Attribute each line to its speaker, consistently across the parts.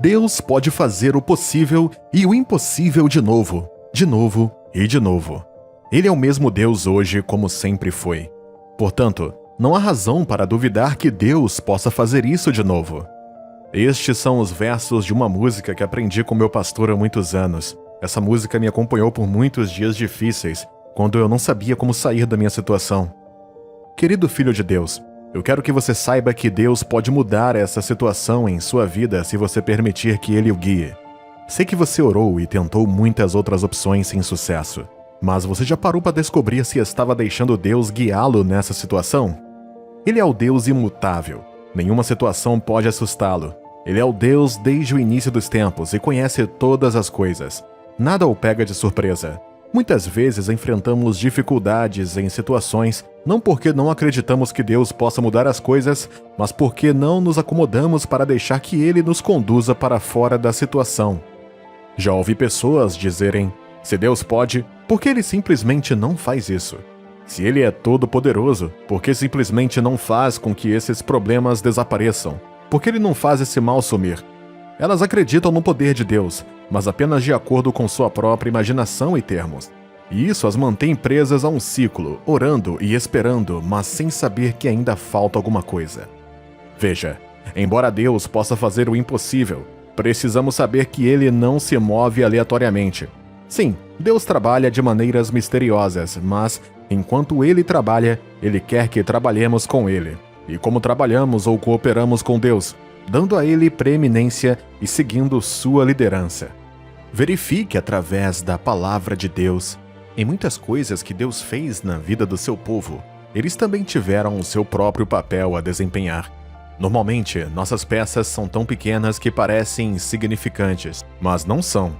Speaker 1: Deus pode fazer o possível e o impossível de novo e de novo. Ele é o mesmo Deus hoje como sempre foi. Portanto, não há razão para duvidar que Deus possa fazer isso de novo. Estes são os versos de uma música que aprendi com meu pastor há muitos anos. Essa música me acompanhou por muitos dias difíceis, quando eu não sabia como sair da minha situação. Querido filho de Deus, eu quero que você saiba que Deus pode mudar essa situação em sua vida se você permitir que Ele o guie. Sei que você orou e tentou muitas outras opções sem sucesso, mas você já parou para descobrir se estava deixando Deus guiá-lo nessa situação? Ele é o Deus imutável. Nenhuma situação pode assustá-lo. Ele é o Deus desde o início dos tempos e conhece todas as coisas. Nada o pega de surpresa. Muitas vezes enfrentamos dificuldades em situações, não porque não acreditamos que Deus possa mudar as coisas, mas porque não nos acomodamos para deixar que Ele nos conduza para fora da situação. Já ouvi pessoas dizerem, se Deus pode, por que Ele simplesmente não faz isso? Se Ele é todo-poderoso, por que simplesmente não faz com que esses problemas desapareçam? Por que Ele não faz esse mal sumir? Elas acreditam no poder de Deus, mas apenas de acordo com sua própria imaginação e termos. E isso as mantém presas a um ciclo, orando e esperando, mas sem saber que ainda falta alguma coisa. Veja, embora Deus possa fazer o impossível, precisamos saber que Ele não se move aleatoriamente. Sim, Deus trabalha de maneiras misteriosas, mas, enquanto Ele trabalha, Ele quer que trabalhemos com Ele. E como trabalhamos ou cooperamos com Deus? Dando a Ele preeminência e seguindo sua liderança. Verifique através da palavra de Deus. Em muitas coisas que Deus fez na vida do seu povo, eles também tiveram o seu próprio papel a desempenhar. Normalmente, nossas peças são tão pequenas que parecem insignificantes, mas não são.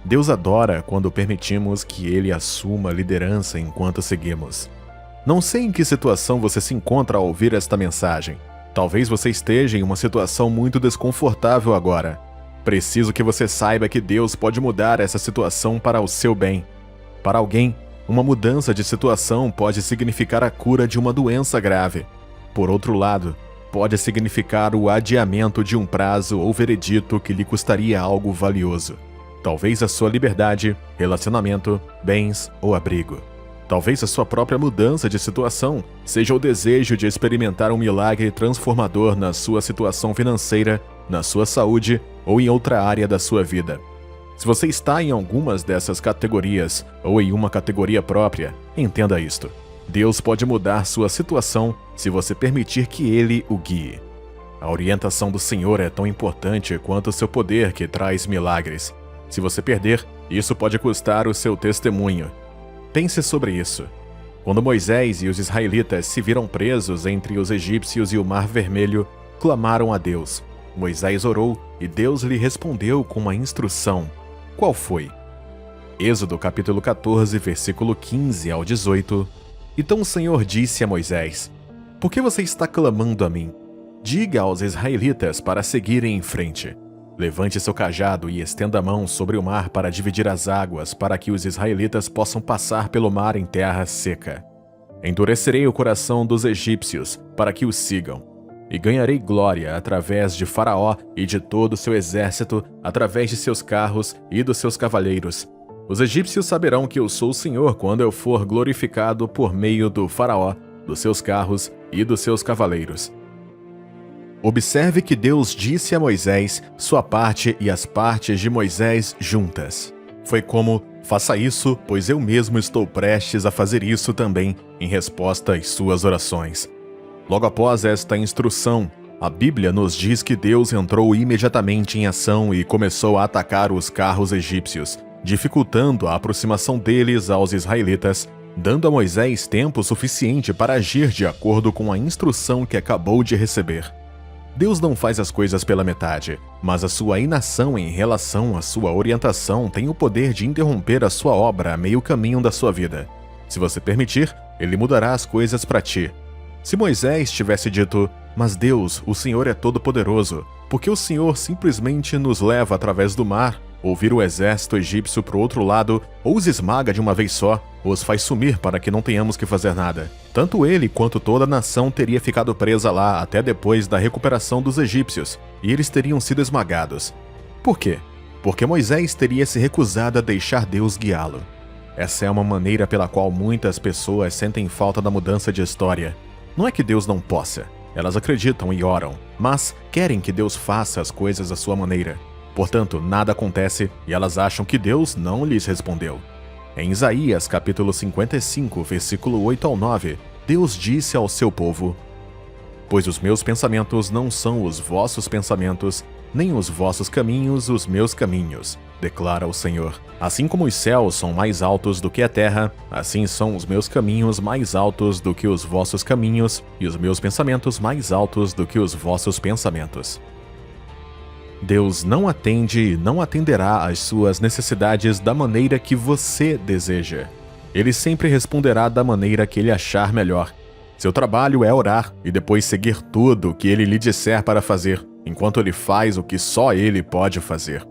Speaker 1: Deus adora quando permitimos que Ele assuma a liderança enquanto seguimos. Não sei em que situação você se encontra ao ouvir esta mensagem. Talvez você esteja em uma situação muito desconfortável agora. Preciso que você saiba que Deus pode mudar essa situação para o seu bem. Para alguém, uma mudança de situação pode significar a cura de uma doença grave. Por outro lado, pode significar o adiamento de um prazo ou veredito que lhe custaria algo valioso. Talvez a sua liberdade, relacionamento, bens ou abrigo. Talvez a sua própria mudança de situação seja o desejo de experimentar um milagre transformador na sua situação financeira, na sua saúde ou em outra área da sua vida. Se você está em algumas dessas categorias ou em uma categoria própria, entenda isto. Deus pode mudar sua situação se você permitir que Ele o guie. A orientação do Senhor é tão importante quanto o seu poder que traz milagres. Se você perder, isso pode custar o seu testemunho. Pense sobre isso. Quando Moisés e os israelitas se viram presos entre os egípcios e o Mar Vermelho, clamaram a Deus. Moisés orou e Deus lhe respondeu com uma instrução. Qual foi? Êxodo capítulo 14, versículo 15 ao 18. Então o Senhor disse a Moisés, por que você está clamando a mim? Diga aos israelitas para seguirem em frente. Levante seu cajado e estenda a mão sobre o mar para dividir as águas, para que os israelitas possam passar pelo mar em terra seca. Endurecerei o coração dos egípcios, para que os sigam. E ganharei glória através de Faraó e de todo o seu exército, através de seus carros e dos seus cavaleiros. Os egípcios saberão que eu sou o Senhor quando eu for glorificado por meio do Faraó, dos seus carros e dos seus cavaleiros. Observe que Deus disse a Moisés sua parte e as partes de Moisés juntas. Foi como, faça isso, pois eu mesmo estou prestes a fazer isso também, em resposta às suas orações. Logo após esta instrução, a Bíblia nos diz que Deus entrou imediatamente em ação e começou a atacar os carros egípcios, dificultando a aproximação deles aos israelitas, dando a Moisés tempo suficiente para agir de acordo com a instrução que acabou de receber. Deus não faz as coisas pela metade, mas a sua inação em relação à sua orientação tem o poder de interromper a sua obra a meio caminho da sua vida. Se você permitir, Ele mudará as coisas para ti. Se Moisés tivesse dito, mas Deus, o Senhor é todo-poderoso, porque o Senhor simplesmente nos leva através do mar, ou vira o exército egípcio para o outro lado, ou os esmaga de uma vez só, ou os faz sumir para que não tenhamos que fazer nada. Tanto ele quanto toda a nação teria ficado presa lá até depois da recuperação dos egípcios, e eles teriam sido esmagados. por quê? Porque Moisés teria se recusado a deixar Deus guiá-lo. Essa é uma maneira pela qual muitas pessoas sentem falta da mudança de história. Não é que Deus não possa, elas acreditam e oram, mas querem que Deus faça as coisas à sua maneira. Portanto, nada acontece e elas acham que Deus não lhes respondeu. Em Isaías capítulo 55, versículo 8 ao 9, Deus disse ao seu povo: "Pois os meus pensamentos não são os vossos pensamentos, nem os vossos caminhos os meus caminhos, declara o Senhor. Assim como os céus são mais altos do que a terra, assim são os meus caminhos mais altos do que os vossos caminhos, e os meus pensamentos mais altos do que os vossos pensamentos." Deus não atende e não atenderá às suas necessidades da maneira que você deseja. Ele sempre responderá da maneira que ele achar melhor. Seu trabalho é orar e depois seguir tudo o que ele lhe disser para fazer, enquanto ele faz o que só ele pode fazer.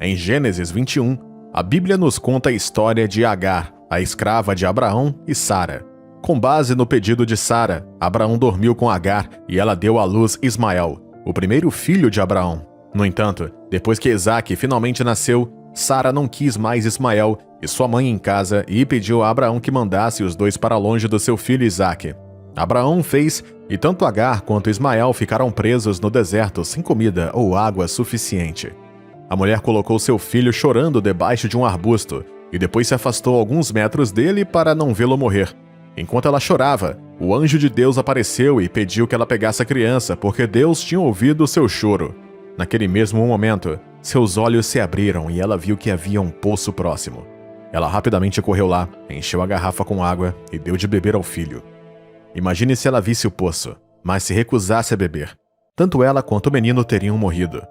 Speaker 1: Em Gênesis 21, a Bíblia nos conta a história de Agar, a escrava de Abraão e Sara. Com base no pedido de Sara, Abraão dormiu com Agar e ela deu à luz Ismael, o primeiro filho de Abraão. No entanto, depois que Isaque finalmente nasceu, Sara não quis mais Ismael e sua mãe em casa e pediu a Abraão que mandasse os dois para longe do seu filho Isaque. Abraão fez, e tanto Agar quanto Ismael ficaram presos no deserto sem comida ou água suficiente. A mulher colocou seu filho chorando debaixo de um arbusto e depois se afastou alguns metros dele para não vê-lo morrer. Enquanto ela chorava, o anjo de Deus apareceu e pediu que ela pegasse a criança porque Deus tinha ouvido o seu choro. Naquele mesmo momento, seus olhos se abriram e ela viu que havia um poço próximo. Ela rapidamente correu lá, encheu a garrafa com água e deu de beber ao filho. Imagine se ela visse o poço, mas se recusasse a beber. Tanto ela quanto o menino teriam morrido.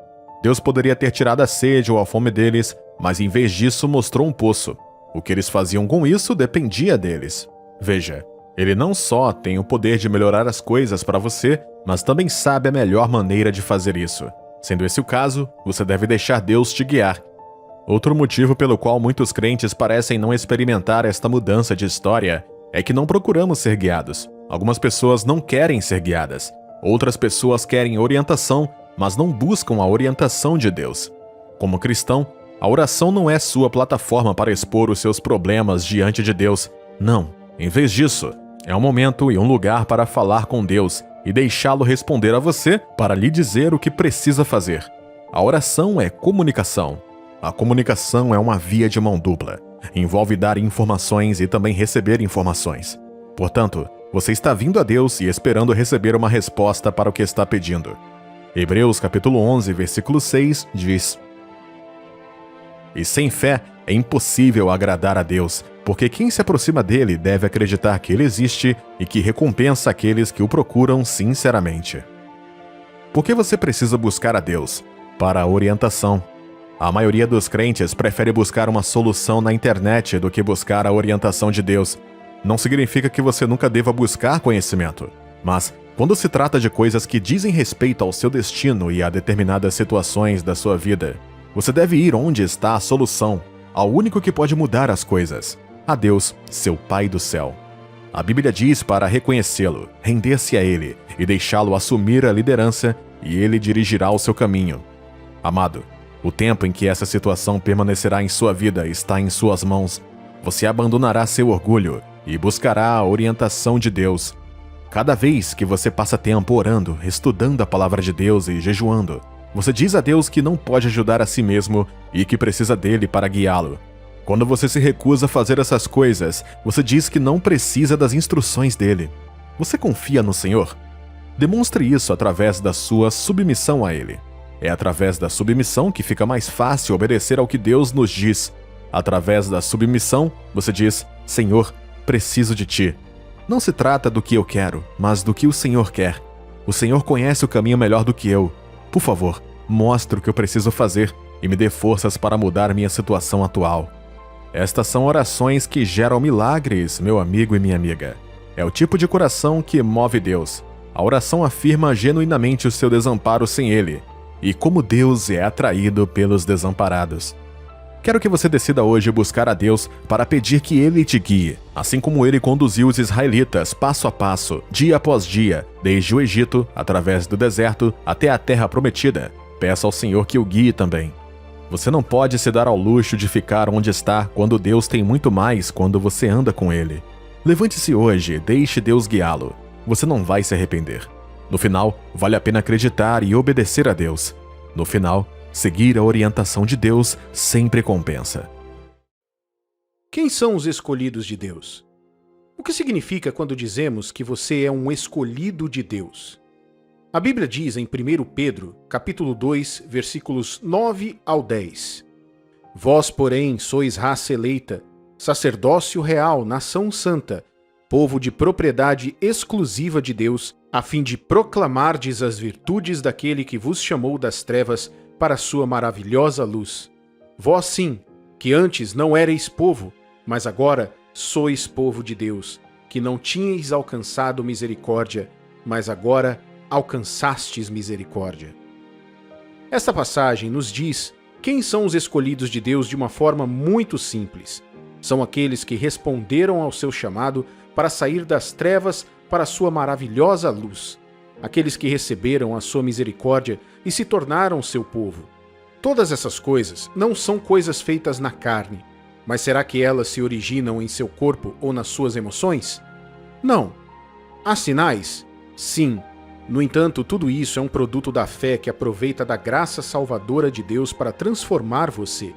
Speaker 1: Deus poderia ter tirado a sede ou a fome deles, mas em vez disso mostrou um poço. O que eles faziam com isso dependia deles. Veja, ele não só tem o poder de melhorar as coisas para você, mas também sabe a melhor maneira de fazer isso. Sendo esse o caso, você deve deixar Deus te guiar. Outro motivo pelo qual muitos crentes parecem não experimentar esta mudança de história é que não procuramos ser guiados. Algumas pessoas não querem ser guiadas. Outras pessoas querem orientação, mas não buscam a orientação de Deus. Como cristão, a oração não é sua plataforma para expor os seus problemas diante de Deus. Não. Em vez disso, é um momento e um lugar para falar com Deus e deixá-lo responder a você para lhe dizer o que precisa fazer. A oração é comunicação. A comunicação é uma via de mão dupla. Envolve dar informações e também receber informações. Portanto, você está vindo a Deus e esperando receber uma resposta para o que está pedindo. Hebreus capítulo 11, versículo 6 diz: "E sem fé é impossível agradar a Deus, porque quem se aproxima dele deve acreditar que ele existe e que recompensa aqueles que o procuram sinceramente." Por que você precisa buscar a Deus? Para a orientação. A maioria dos crentes prefere buscar uma solução na internet do que buscar a orientação de Deus. Não significa que você nunca deva buscar conhecimento, mas quando se trata de coisas que dizem respeito ao seu destino e a determinadas situações da sua vida, você deve ir onde está a solução, ao único que pode mudar as coisas, a Deus, seu Pai do céu. A Bíblia diz para reconhecê-lo, render-se a Ele e deixá-lo assumir a liderança, e Ele dirigirá o seu caminho. Amado, o tempo em que essa situação permanecerá em sua vida está em suas mãos. Você abandonará seu orgulho e buscará a orientação de Deus. Cada vez que você passa tempo orando, estudando a palavra de Deus e jejuando, você diz a Deus que não pode ajudar a si mesmo e que precisa dele para guiá-lo. Quando você se recusa a fazer essas coisas, você diz que não precisa das instruções dele. Você confia no Senhor? Demonstre isso através da sua submissão a Ele. É através da submissão que fica mais fácil obedecer ao que Deus nos diz. Através da submissão, você diz: "Senhor, preciso de Ti." Não se trata do que eu quero, mas do que o Senhor quer. O Senhor conhece o caminho melhor do que eu. Por favor, mostre o que eu preciso fazer e me dê forças para mudar minha situação atual. Estas são orações que geram milagres, meu amigo e minha amiga. É o tipo de coração que move Deus. A oração afirma genuinamente o seu desamparo sem Ele, e como Deus é atraído pelos desamparados. Quero que você decida hoje buscar a Deus para pedir que Ele te guie, assim como Ele conduziu os israelitas passo a passo, dia após dia, desde o Egito, através do deserto, até a terra prometida. Peça ao Senhor que o guie também. Você não pode se dar ao luxo de ficar onde está quando Deus tem muito mais quando você anda com Ele. Levante-se hoje, deixe Deus guiá-lo. Você não vai se arrepender. No final, vale a pena acreditar e obedecer a Deus. No final, seguir a orientação de Deus sempre compensa.
Speaker 2: Quem são os escolhidos de Deus? O que significa quando dizemos que você é um escolhido de Deus? A Bíblia diz em 1 Pedro, capítulo 2, versículos 9 ao 10: Vós, porém, sois raça eleita, sacerdócio real, nação santa, povo de propriedade exclusiva de Deus, a fim de proclamardes as virtudes daquele que vos chamou das trevas para a sua maravilhosa luz. Vós sim, que antes não erais povo, mas agora sois povo de Deus, que não tinhais alcançado misericórdia, mas agora alcançastes misericórdia. Esta passagem nos diz quem são os escolhidos de Deus de uma forma muito simples. São aqueles que responderam ao seu chamado para sair das trevas para a sua maravilhosa luz. Aqueles que receberam a sua misericórdia e se tornaram seu povo. Todas essas coisas não são coisas feitas na carne, mas será que elas se originam em seu corpo ou nas suas emoções? Não. Há sinais? Sim. No entanto, tudo isso é um produto da fé que aproveita da graça salvadora de Deus para transformar você.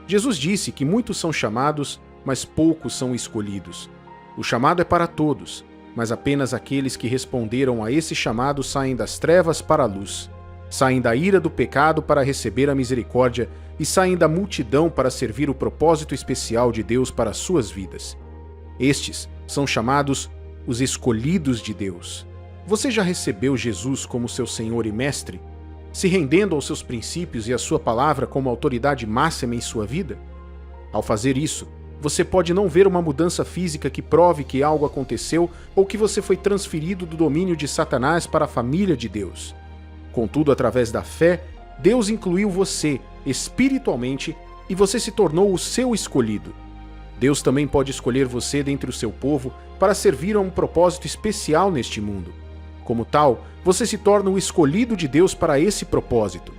Speaker 2: Jesus disse que muitos são chamados, mas poucos são escolhidos. O chamado é para todos, mas apenas aqueles que responderam a esse chamado saem das trevas para a luz. Saem da ira do pecado para receber a misericórdia e saem da multidão para servir o propósito especial de Deus para as suas vidas. Estes são chamados os escolhidos de Deus. Você já recebeu Jesus como seu Senhor e Mestre, se rendendo aos seus princípios e à sua palavra como autoridade máxima em sua vida? Ao fazer isso, você pode não ver uma mudança física que prove que algo aconteceu ou que você foi transferido do domínio de Satanás para a família de Deus. Contudo, através da fé, Deus incluiu você espiritualmente e você se tornou o seu escolhido. Deus também pode escolher você dentre o seu povo para servir a um propósito especial neste mundo. Como tal, você se torna o escolhido de Deus para esse propósito.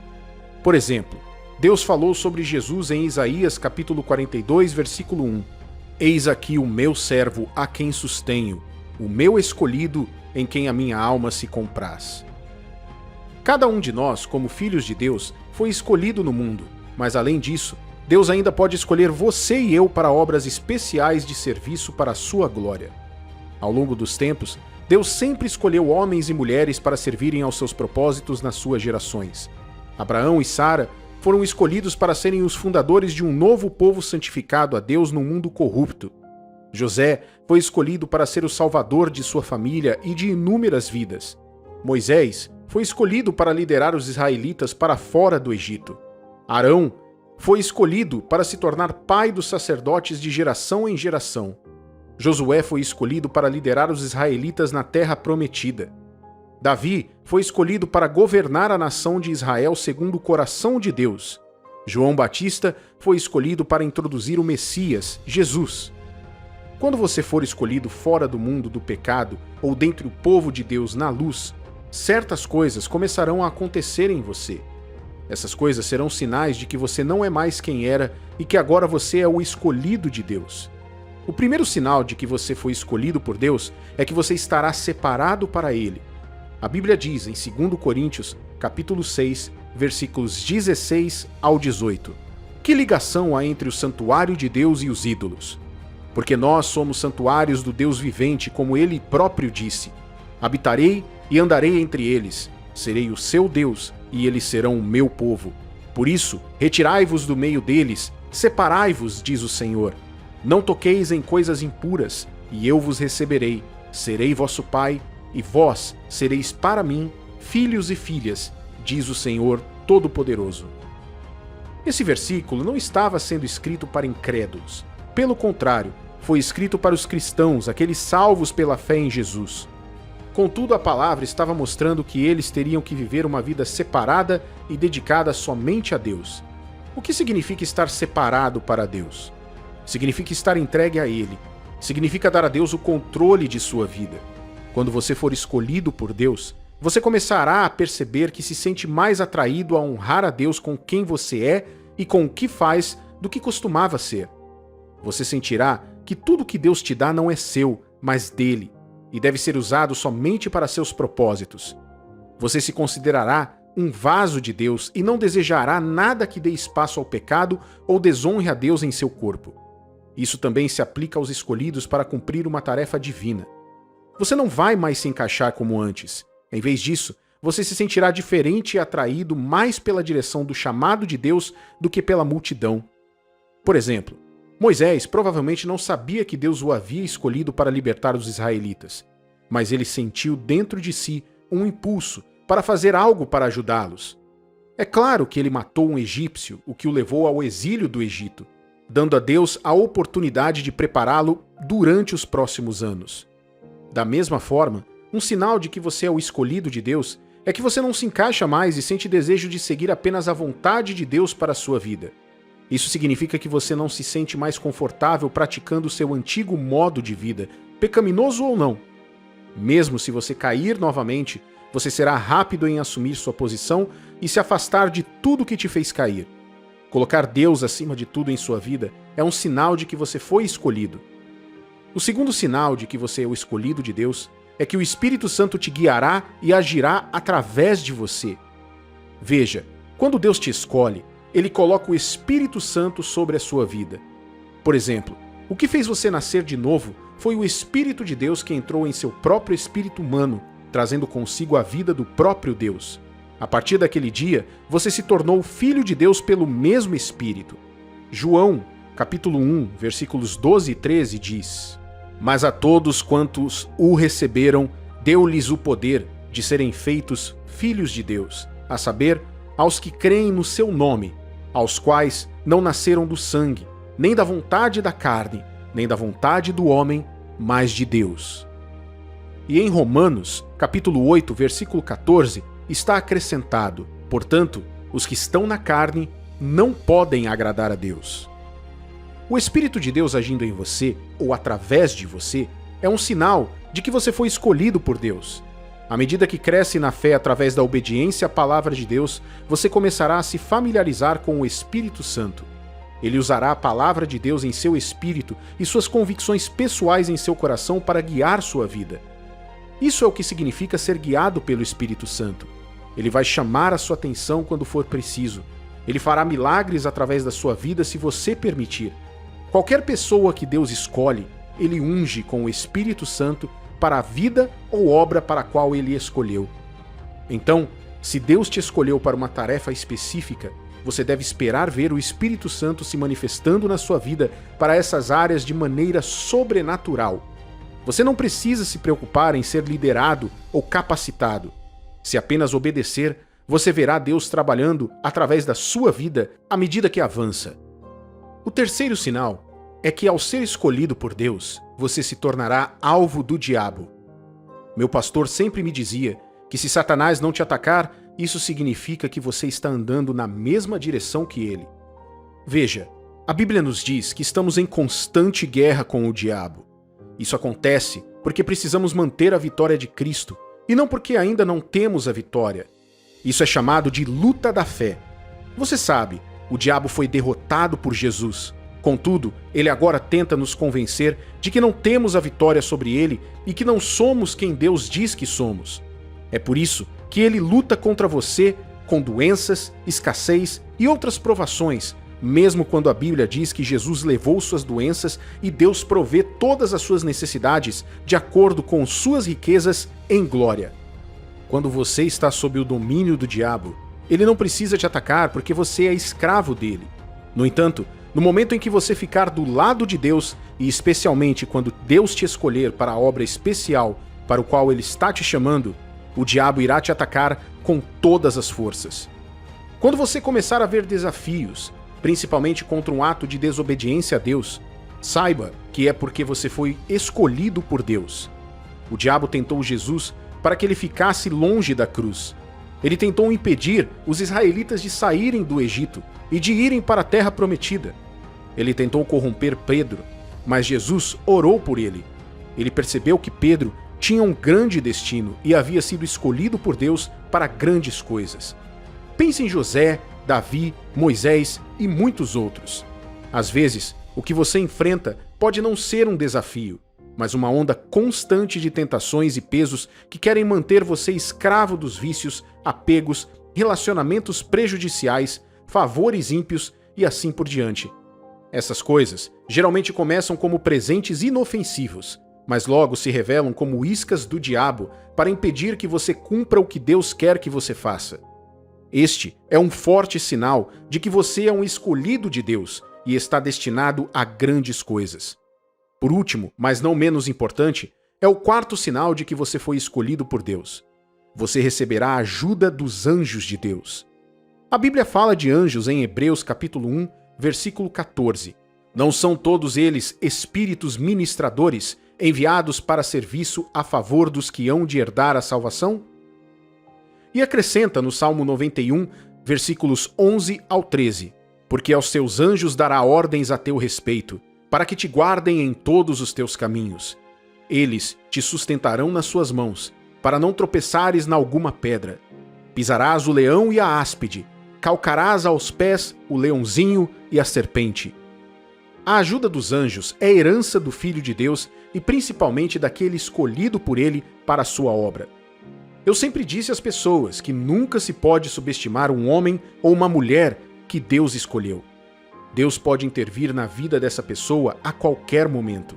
Speaker 2: Por exemplo, Deus falou sobre Jesus em Isaías capítulo 42, versículo 1. Eis aqui o meu servo a quem sustenho, o meu escolhido em quem a minha alma se compraz. Cada um de nós, como filhos de Deus, foi escolhido no mundo, mas além disso, Deus ainda pode escolher você e eu para obras especiais de serviço para a sua glória. Ao longo dos tempos, Deus sempre escolheu homens e mulheres para servirem aos seus propósitos nas suas gerações. Abraão e Sara foram escolhidos para serem os fundadores de um novo povo santificado a Deus num mundo corrupto. José foi escolhido para ser o salvador de sua família e de inúmeras vidas. Moisés foi escolhido para liderar os israelitas para fora do Egito. Arão foi escolhido para se tornar pai dos sacerdotes de geração em geração. Josué foi escolhido para liderar os israelitas na terra prometida. Davi foi escolhido para governar a nação de Israel segundo o coração de Deus. João Batista foi escolhido para introduzir o Messias, Jesus. Quando você for escolhido fora do mundo do pecado ou dentre o povo de Deus na luz, certas coisas começarão a acontecer em você. Essas coisas serão sinais de que você não é mais quem era e que agora você é o escolhido de Deus. O primeiro sinal de que você foi escolhido por Deus é que você estará separado para Ele. A Bíblia diz em 2 Coríntios, capítulo 6, versículos 16 ao 18. Que ligação há entre o santuário de Deus e os ídolos? Porque nós somos santuários do Deus vivente, como Ele próprio disse. Habitarei e andarei entre eles. Serei o seu Deus e eles serão o meu povo. Por isso, retirai-vos do meio deles, separai-vos, diz o Senhor. Não toqueis em coisas impuras, e eu vos receberei. Serei vosso pai, e vós sereis para mim filhos e filhas, diz o Senhor Todo-Poderoso. Esse versículo não estava sendo escrito para incrédulos. Pelo contrário, foi escrito para os cristãos, aqueles salvos pela fé em Jesus. Contudo, a palavra estava mostrando que eles teriam que viver uma vida separada e dedicada somente a Deus. O que significa estar separado para Deus? Significa estar entregue a Ele. Significa dar a Deus o controle de sua vida. Quando você for escolhido por Deus, você começará a perceber que se sente mais atraído a honrar a Deus com quem você é e com o que faz do que costumava ser. Você sentirá que tudo que Deus te dá não é seu, mas dele, e deve ser usado somente para seus propósitos. Você se considerará um vaso de Deus e não desejará nada que dê espaço ao pecado ou desonre a Deus em seu corpo. Isso também se aplica aos escolhidos para cumprir uma tarefa divina. Você não vai mais se encaixar como antes. Em vez disso, você se sentirá diferente e atraído mais pela direção do chamado de Deus do que pela multidão. Por exemplo, Moisés provavelmente não sabia que Deus o havia escolhido para libertar os israelitas, mas ele sentiu dentro de si um impulso para fazer algo para ajudá-los. É claro que ele matou um egípcio, o que o levou ao exílio do Egito, dando a Deus a oportunidade de prepará-lo durante os próximos anos. Da mesma forma, um sinal de que você é o escolhido de Deus é que você não se encaixa mais e sente desejo de seguir apenas a vontade de Deus para a sua vida. Isso significa que você não se sente mais confortável praticando seu antigo modo de vida, pecaminoso ou não. Mesmo se você cair novamente, você será rápido em assumir sua posição e se afastar de tudo que te fez cair. Colocar Deus acima de tudo em sua vida é um sinal de que você foi escolhido. O segundo sinal de que você é o escolhido de Deus é que o Espírito Santo te guiará e agirá através de você. Veja, quando Deus te escolhe, Ele coloca o Espírito Santo sobre a sua vida. Por exemplo, o que fez você nascer de novo foi o Espírito de Deus que entrou em seu próprio espírito humano, trazendo consigo a vida do próprio Deus. A partir daquele dia, você se tornou filho de Deus pelo mesmo Espírito. João, capítulo 1, versículos 12 e 13 diz: Mas a todos quantos o receberam, deu-lhes o poder de serem feitos filhos de Deus, a saber, aos que creem no seu nome, aos quais não nasceram do sangue, nem da vontade da carne, nem da vontade do homem, mas de Deus. E em Romanos, capítulo 8, versículo 14, está acrescentado: portanto, os que estão na carne não podem agradar a Deus. O Espírito de Deus agindo em você, ou através de você, é um sinal de que você foi escolhido por Deus. À medida que cresce na fé através da obediência à palavra de Deus, você começará a se familiarizar com o Espírito Santo. Ele usará a palavra de Deus em seu espírito e suas convicções pessoais em seu coração para guiar sua vida. Isso é o que significa ser guiado pelo Espírito Santo. Ele vai chamar a sua atenção quando for preciso. Ele fará milagres através da sua vida se você permitir. Qualquer pessoa que Deus escolhe, Ele unge com o Espírito Santo para a vida ou obra para a qual Ele escolheu. Então, se Deus te escolheu para uma tarefa específica, você deve esperar ver o Espírito Santo se manifestando na sua vida para essas áreas de maneira sobrenatural. Você não precisa se preocupar em ser liderado ou capacitado. Se apenas obedecer, você verá Deus trabalhando através da sua vida à medida que avança. O terceiro sinal é que, ao ser escolhido por Deus, você se tornará alvo do diabo. Meu pastor sempre me dizia que se Satanás não te atacar, isso significa que você está andando na mesma direção que ele. Veja, a Bíblia nos diz que estamos em constante guerra com o diabo. Isso acontece porque precisamos manter a vitória de Cristo, e não porque ainda não temos a vitória. Isso é chamado de luta da fé. Você sabe, o diabo foi derrotado por Jesus. Contudo, ele agora tenta nos convencer de que não temos a vitória sobre ele e que não somos quem Deus diz que somos. É por isso que ele luta contra você com doenças, escassez e outras provações, mesmo quando a Bíblia diz que Jesus levou suas doenças e Deus provê todas as suas necessidades de acordo com suas riquezas em glória. Quando você está sob o domínio do diabo, ele não precisa te atacar porque você é escravo dele. No entanto, no momento em que você ficar do lado de Deus, e especialmente quando Deus te escolher para a obra especial para o qual ele está te chamando, o diabo irá te atacar com todas as forças. Quando você começar a ver desafios, principalmente contra um ato de desobediência a Deus, saiba que é porque você foi escolhido por Deus. O diabo tentou Jesus para que ele ficasse longe da cruz. Ele tentou impedir os israelitas de saírem do Egito e de irem para a terra prometida. Ele tentou corromper Pedro, mas Jesus orou por ele. Ele percebeu que Pedro tinha um grande destino e havia sido escolhido por Deus para grandes coisas. Pense em José, Davi, Moisés e muitos outros. Às vezes, o que você enfrenta pode não ser um desafio, mas uma onda constante de tentações e pesos que querem manter você escravo dos vícios, apegos, relacionamentos prejudiciais, favores ímpios e assim por diante. Essas coisas geralmente começam como presentes inofensivos, mas logo se revelam como iscas do diabo para impedir que você cumpra o que Deus quer que você faça. Este é um forte sinal de que você é um escolhido de Deus e está destinado a grandes coisas. Por último, mas não menos importante, é o quarto sinal de que você foi escolhido por Deus. Você receberá a ajuda dos anjos de Deus. A Bíblia fala de anjos em Hebreus capítulo 1, versículo 14. Não são todos eles espíritos ministradores enviados para serviço a favor dos que hão de herdar a salvação? E acrescenta no Salmo 91, versículos 11 ao 13, porque aos teus anjos dará ordens a teu respeito, para que te guardem em todos os teus caminhos. Eles te sustentarão nas suas mãos, para não tropeçares na alguma pedra. Pisarás o leão e a áspide, calcarás aos pés o leãozinho e a serpente. A ajuda dos anjos é herança do Filho de Deus e principalmente daquele escolhido por ele para a sua obra. Eu sempre disse às pessoas que nunca se pode subestimar um homem ou uma mulher que Deus escolheu. Deus pode intervir na vida dessa pessoa a qualquer momento.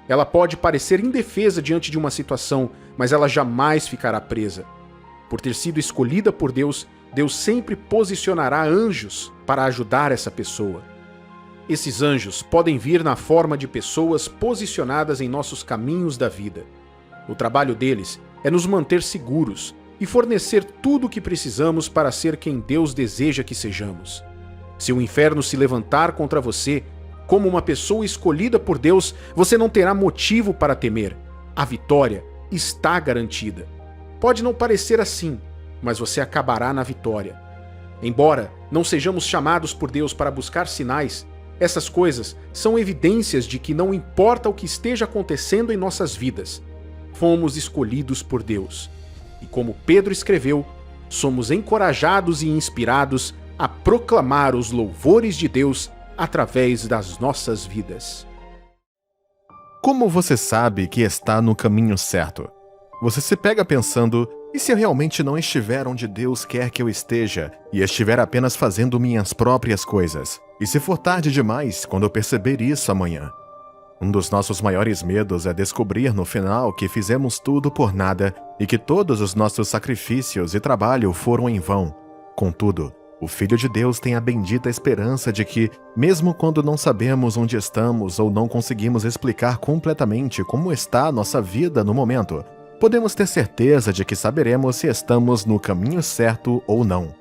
Speaker 2: Ela pode parecer indefesa diante de uma situação, mas ela jamais ficará presa. Por ter sido escolhida por Deus, Deus sempre posicionará anjos para ajudar essa pessoa. Esses anjos podem vir na forma de pessoas posicionadas em nossos caminhos da vida. O trabalho deles é nos manter seguros e fornecer tudo o que precisamos para ser quem Deus deseja que sejamos. Se o inferno se levantar contra você, como uma pessoa escolhida por Deus, você não terá motivo para temer. A vitória está garantida. Pode não parecer assim, mas você acabará na vitória. Embora não sejamos chamados por Deus para buscar sinais, essas coisas são evidências de que não importa o que esteja acontecendo em nossas vidas, fomos escolhidos por Deus. E como Pedro escreveu, somos encorajados e inspirados a proclamar os louvores de Deus através das nossas vidas.
Speaker 1: Como você sabe que está no caminho certo? Você se pega pensando, e se eu realmente não estiver onde Deus quer que eu esteja, e estiver apenas fazendo minhas próprias coisas? E se for tarde demais quando eu perceber isso amanhã? Um dos nossos maiores medos é descobrir no final que fizemos tudo por nada e que todos os nossos sacrifícios e trabalho foram em vão. Contudo, o Filho de Deus tem a bendita esperança de que, mesmo quando não sabemos onde estamos ou não conseguimos explicar completamente como está a nossa vida no momento, podemos ter certeza de que saberemos se estamos no caminho certo ou não.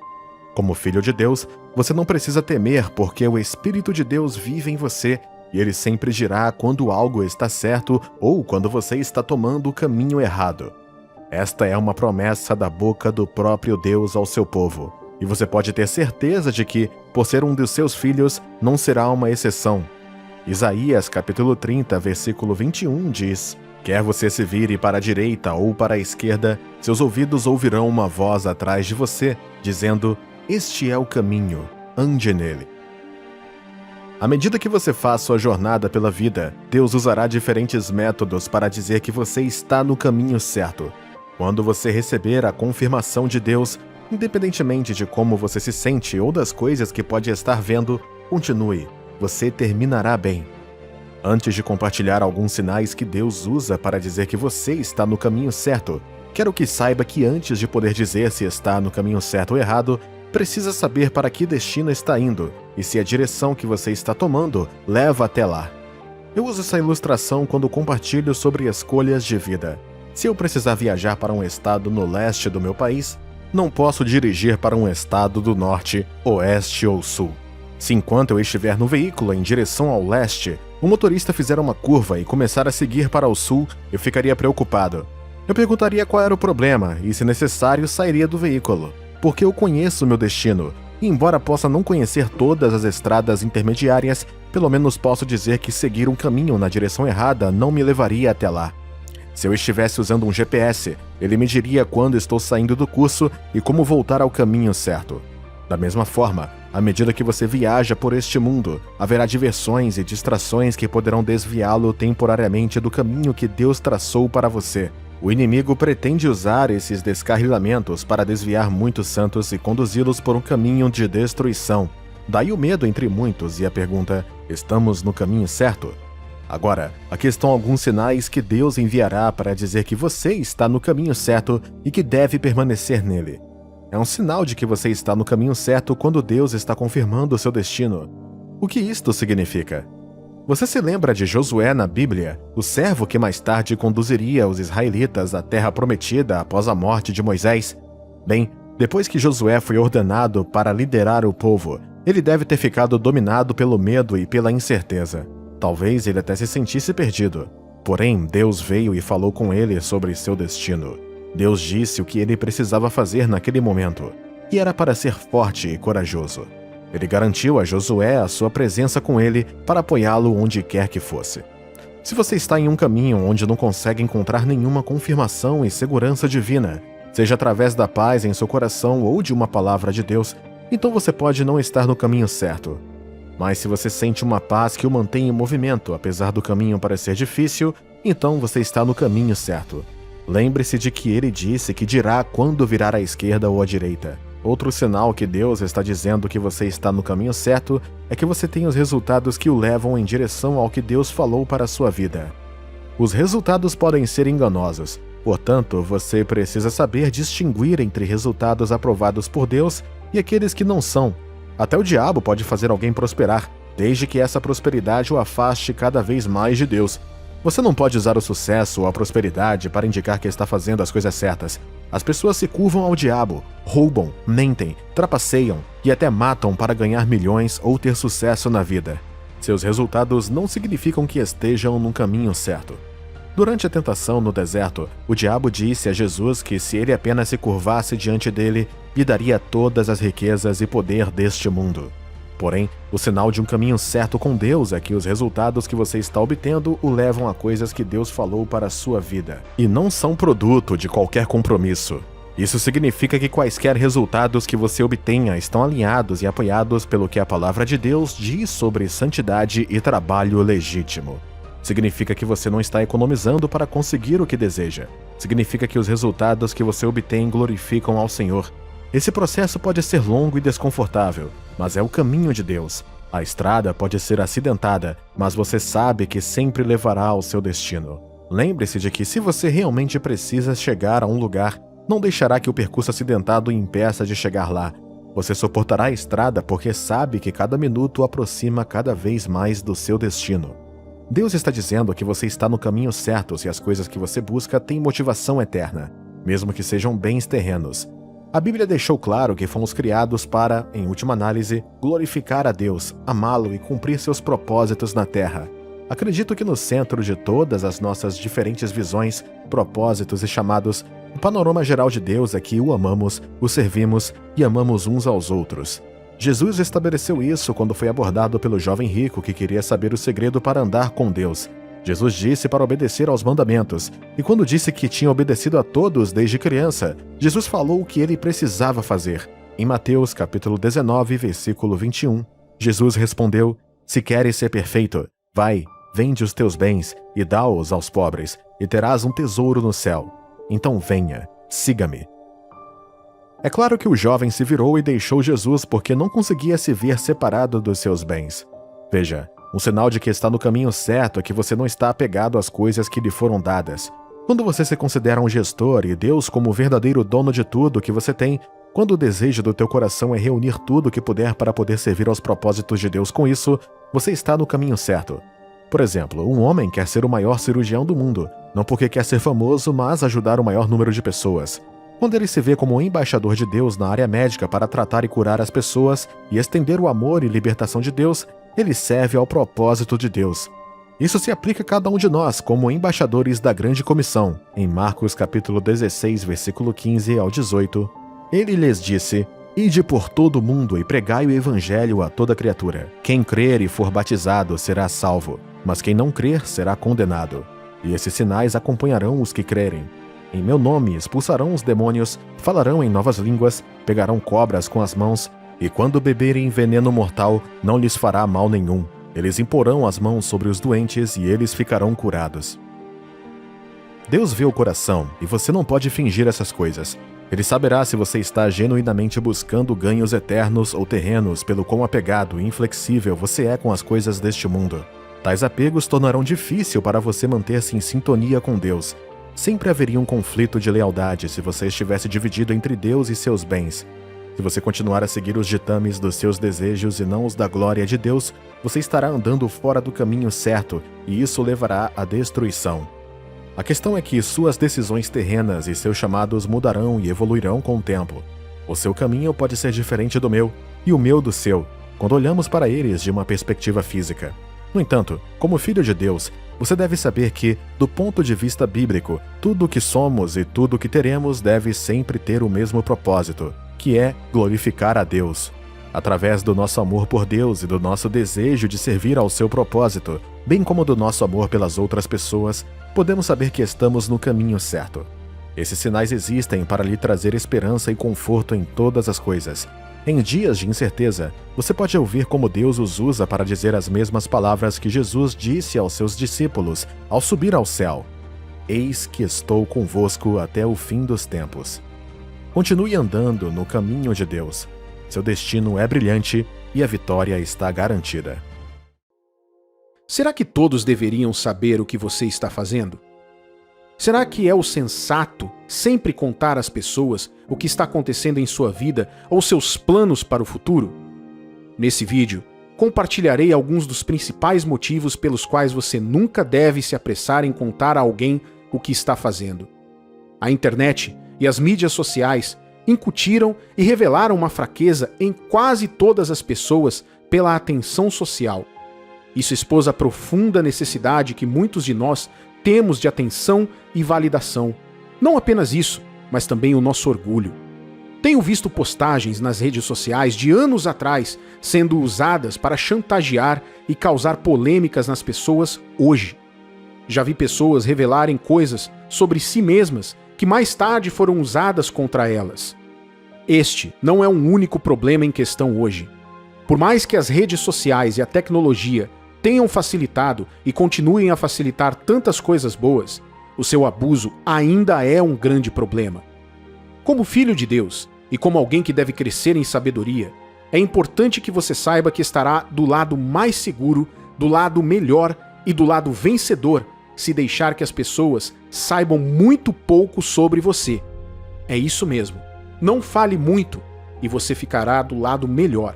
Speaker 1: Como Filho de Deus, você não precisa temer porque o Espírito de Deus vive em você e ele sempre dirá quando algo está certo ou quando você está tomando o caminho errado. Esta é uma promessa da boca do próprio Deus ao seu povo. E você pode ter certeza de que, por ser um dos seus filhos, não será uma exceção. Isaías capítulo 30, versículo 21 diz: quer você se vire para a direita ou para a esquerda, seus ouvidos ouvirão uma voz atrás de você, dizendo: este é o caminho, ande nele. À medida que você faz sua jornada pela vida, Deus usará diferentes métodos para dizer que você está no caminho certo. Quando você receber a confirmação de Deus, independentemente de como você se sente ou das coisas que pode estar vendo, continue, você terminará bem. Antes de compartilhar alguns sinais que Deus usa para dizer que você está no caminho certo, quero que saiba que antes de poder dizer se está no caminho certo ou errado, precisa saber para que destino está indo e se a direção que você está tomando leva até lá. Eu uso essa ilustração quando compartilho sobre escolhas de vida. Se eu precisar viajar para um estado no leste do meu país, não posso dirigir para um estado do norte, oeste ou sul. Se enquanto eu estiver no veículo em direção ao leste, o motorista fizer uma curva e começar a seguir para o sul, eu ficaria preocupado. Eu perguntaria qual era o problema e, se necessário, sairia do veículo, porque eu conheço meu destino, e embora possa não conhecer todas as estradas intermediárias, pelo menos posso dizer que seguir um caminho na direção errada não me levaria até lá. Se eu estivesse usando um GPS, ele me diria quando estou saindo do curso e como voltar ao caminho certo. Da mesma forma, à medida que você viaja por este mundo, haverá diversões e distrações que poderão desviá-lo temporariamente do caminho que Deus traçou para você. O inimigo pretende usar esses descarrilamentos para desviar muitos santos e conduzi-los por um caminho de destruição. Daí o medo entre muitos e a pergunta: estamos no caminho certo? Agora, aqui estão alguns sinais que Deus enviará para dizer que você está no caminho certo e que deve permanecer nele. É um sinal de que você está no caminho certo quando Deus está confirmando o seu destino. O que isto significa? Você se lembra de Josué na Bíblia, o servo que mais tarde conduziria os israelitas à terra prometida após a morte de Moisés? Bem, depois que Josué foi ordenado para liderar o povo, ele deve ter ficado dominado pelo medo e pela incerteza. Talvez ele até se sentisse perdido. Porém, Deus veio e falou com ele sobre seu destino. Deus disse o que ele precisava fazer naquele momento, e era para ser forte e corajoso. Ele garantiu a Josué a sua presença com ele para apoiá-lo onde quer que fosse. Se você está em um caminho onde não consegue encontrar nenhuma confirmação e segurança divina, seja através da paz em seu coração ou de uma palavra de Deus, então você pode não estar no caminho certo. Mas se você sente uma paz que o mantém em movimento apesar do caminho parecer difícil, então você está no caminho certo. Lembre-se de que ele disse que dirá quando virar à esquerda ou à direita. Outro sinal que Deus está dizendo que você está no caminho certo é que você tem os resultados que o levam em direção ao que Deus falou para a sua vida. Os resultados podem ser enganosos, portanto, você precisa saber distinguir entre resultados aprovados por Deus e aqueles que não são. Até o diabo pode fazer alguém prosperar, desde que essa prosperidade o afaste cada vez mais de Deus. Você não pode usar o sucesso ou a prosperidade para indicar que está fazendo as coisas certas. As pessoas se curvam ao diabo, roubam, mentem, trapaceiam e até matam para ganhar milhões ou ter sucesso na vida. Seus resultados não significam que estejam no caminho certo. Durante a tentação no deserto, o diabo disse a Jesus que se ele apenas se curvasse diante dele, lhe daria todas as riquezas e poder deste mundo. Porém, o sinal de um caminho certo com Deus é que os resultados que você está obtendo o levam a coisas que Deus falou para a sua vida, e não são produto de qualquer compromisso. Isso significa que quaisquer resultados que você obtenha estão alinhados e apoiados pelo que a palavra de Deus diz sobre santidade e trabalho legítimo. Significa que você não está economizando para conseguir o que deseja. Significa que os resultados que você obtém glorificam ao Senhor. Esse processo pode ser longo e desconfortável, mas é o caminho de Deus. A estrada pode ser acidentada, mas você sabe que sempre levará ao seu destino. Lembre-se de que se você realmente precisa chegar a um lugar, não deixará que o percurso acidentado o impeça de chegar lá. Você suportará a estrada porque sabe que cada minuto o aproxima cada vez mais do seu destino. Deus está dizendo que você está no caminho certo se as coisas que você busca têm motivação eterna, mesmo que sejam bens terrenos. A Bíblia deixou claro que fomos criados para, em última análise, glorificar a Deus, amá-lo e cumprir seus propósitos na Terra. Acredito que no centro de todas as nossas diferentes visões, propósitos e chamados, o panorama geral de Deus é que o amamos, o servimos e amamos uns aos outros. Jesus estabeleceu isso quando foi abordado pelo jovem rico que queria saber o segredo para andar com Deus. Jesus disse para obedecer aos mandamentos, e quando disse que tinha obedecido a todos desde criança, Jesus falou o que ele precisava fazer. Em Mateus capítulo 19, versículo 21, Jesus respondeu: "Se queres ser perfeito, vai, vende os teus bens e dá-os aos pobres, e terás um tesouro no céu. Então venha, siga-me." É claro que o jovem se virou e deixou Jesus porque não conseguia se ver separado dos seus bens. Veja, um sinal de que está no caminho certo é que você não está apegado às coisas que lhe foram dadas. Quando você se considera um gestor e Deus como o verdadeiro dono de tudo que você tem, quando o desejo do teu coração é reunir tudo o que puder para poder servir aos propósitos de Deus com isso, você está no caminho certo. Por exemplo, um homem quer ser o maior cirurgião do mundo, não porque quer ser famoso, mas ajudar o maior número de pessoas. Quando ele se vê como um embaixador de Deus na área médica para tratar e curar as pessoas e estender o amor e libertação de Deus, ele serve ao propósito de Deus. Isso se aplica a cada um de nós como embaixadores da grande comissão. Em Marcos capítulo 16, versículo 15 ao 18, ele lhes disse: "Ide por todo o mundo e pregai o evangelho a toda criatura. Quem crer e for batizado será salvo, mas quem não crer será condenado. E esses sinais acompanharão os que crerem. Em meu nome expulsarão os demônios, falarão em novas línguas, pegarão cobras com as mãos, E quando beberem veneno mortal, não lhes fará mal nenhum. Eles imporão as mãos sobre os doentes e eles ficarão curados. Deus vê o coração e você não pode fingir essas coisas. Ele saberá se você está genuinamente buscando ganhos eternos ou terrenos pelo quão apegado e inflexível você é com as coisas deste mundo. Tais apegos tornarão difícil para você manter-se em sintonia com Deus. Sempre haveria um conflito de lealdade se você estivesse dividido entre Deus e seus bens. Se você continuar a seguir os ditames dos seus desejos e não os da glória de Deus, você estará andando fora do caminho certo e isso levará à destruição. A questão é que suas decisões terrenas e seus chamados mudarão e evoluirão com o tempo. O seu caminho pode ser diferente do meu e o meu do seu, quando olhamos para eles de uma perspectiva física. No entanto, como filho de Deus, você deve saber que, do ponto de vista bíblico, tudo o que somos e tudo o que teremos deve sempre ter o mesmo propósito, que é glorificar a Deus. Através do nosso amor por Deus e do nosso desejo de servir ao seu propósito, bem como do nosso amor pelas outras pessoas, podemos saber que estamos no caminho certo. Esses sinais existem para lhe trazer esperança e conforto em todas as coisas. Em dias de incerteza, você pode ouvir como Deus os usa para dizer as mesmas palavras que Jesus disse aos seus discípulos ao subir ao céu: "Eis que estou convosco até o fim dos tempos." Continue andando no caminho de Deus. Seu destino é brilhante e a vitória está garantida.
Speaker 2: Será que todos deveriam saber o que você está fazendo? Será que é o sensato sempre contar às pessoas o que está acontecendo em sua vida ou seus planos para o futuro? Nesse vídeo, compartilharei alguns dos principais motivos pelos quais você nunca deve se apressar em contar a alguém o que está fazendo. A internet e as mídias sociais incutiram e revelaram uma fraqueza em quase todas as pessoas pela atenção social. Isso expôs a profunda necessidade que muitos de nós temos de atenção e validação. Não apenas isso, mas também o nosso orgulho. Tenho visto postagens nas redes sociais de anos atrás sendo usadas para chantagear e causar polêmicas nas pessoas hoje. Já vi pessoas revelarem coisas sobre si mesmas que mais tarde foram usadas contra elas. Este não é um único problema em questão hoje. Por mais que as redes sociais e a tecnologia tenham facilitado e continuem a facilitar tantas coisas boas, o seu abuso ainda é um grande problema. Como filho de Deus e como alguém que deve crescer em sabedoria, é importante que você saiba que estará do lado mais seguro, do lado melhor e do lado vencedor se deixar que as pessoas saibam muito pouco sobre você. É isso mesmo. Não fale muito e você ficará do lado melhor.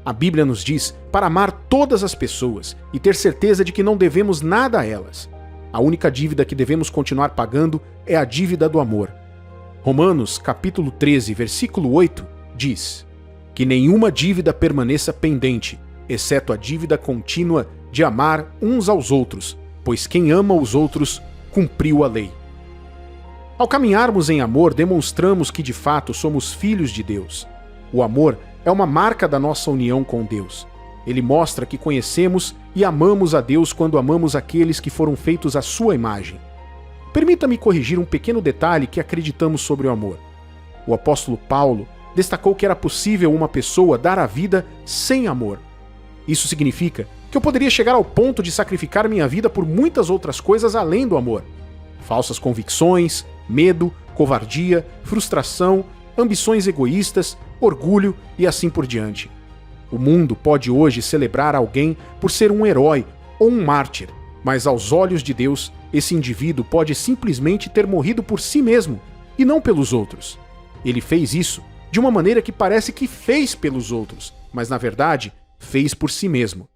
Speaker 2: A Bíblia nos diz para amar todas as pessoas e ter certeza de que não devemos nada a elas. A única dívida que devemos continuar pagando é a dívida do amor. Romanos, capítulo 13, versículo 8, diz: "Que nenhuma dívida permaneça pendente, exceto a dívida contínua de amar uns aos outros, pois quem ama os outros cumpriu a lei." Ao caminharmos em amor, demonstramos que de fato somos filhos de Deus. O amor é uma marca da nossa união com Deus. Ele mostra que conhecemos e amamos a Deus quando amamos aqueles que foram feitos à sua imagem. Permita-me corrigir um pequeno detalhe que acreditamos sobre o amor. O apóstolo Paulo destacou que era possível uma pessoa dar a vida sem amor. Isso significa que eu poderia chegar ao ponto de sacrificar minha vida por muitas outras coisas além do amor. Falsas convicções, medo, covardia, frustração, ambições egoístas, orgulho e assim por diante. O mundo pode hoje celebrar alguém por ser um herói ou um mártir, mas aos olhos de Deus, esse indivíduo pode simplesmente ter morrido por si mesmo e não pelos outros. Ele fez isso de uma maneira que parece que fez pelos outros, mas na verdade fez por si mesmo.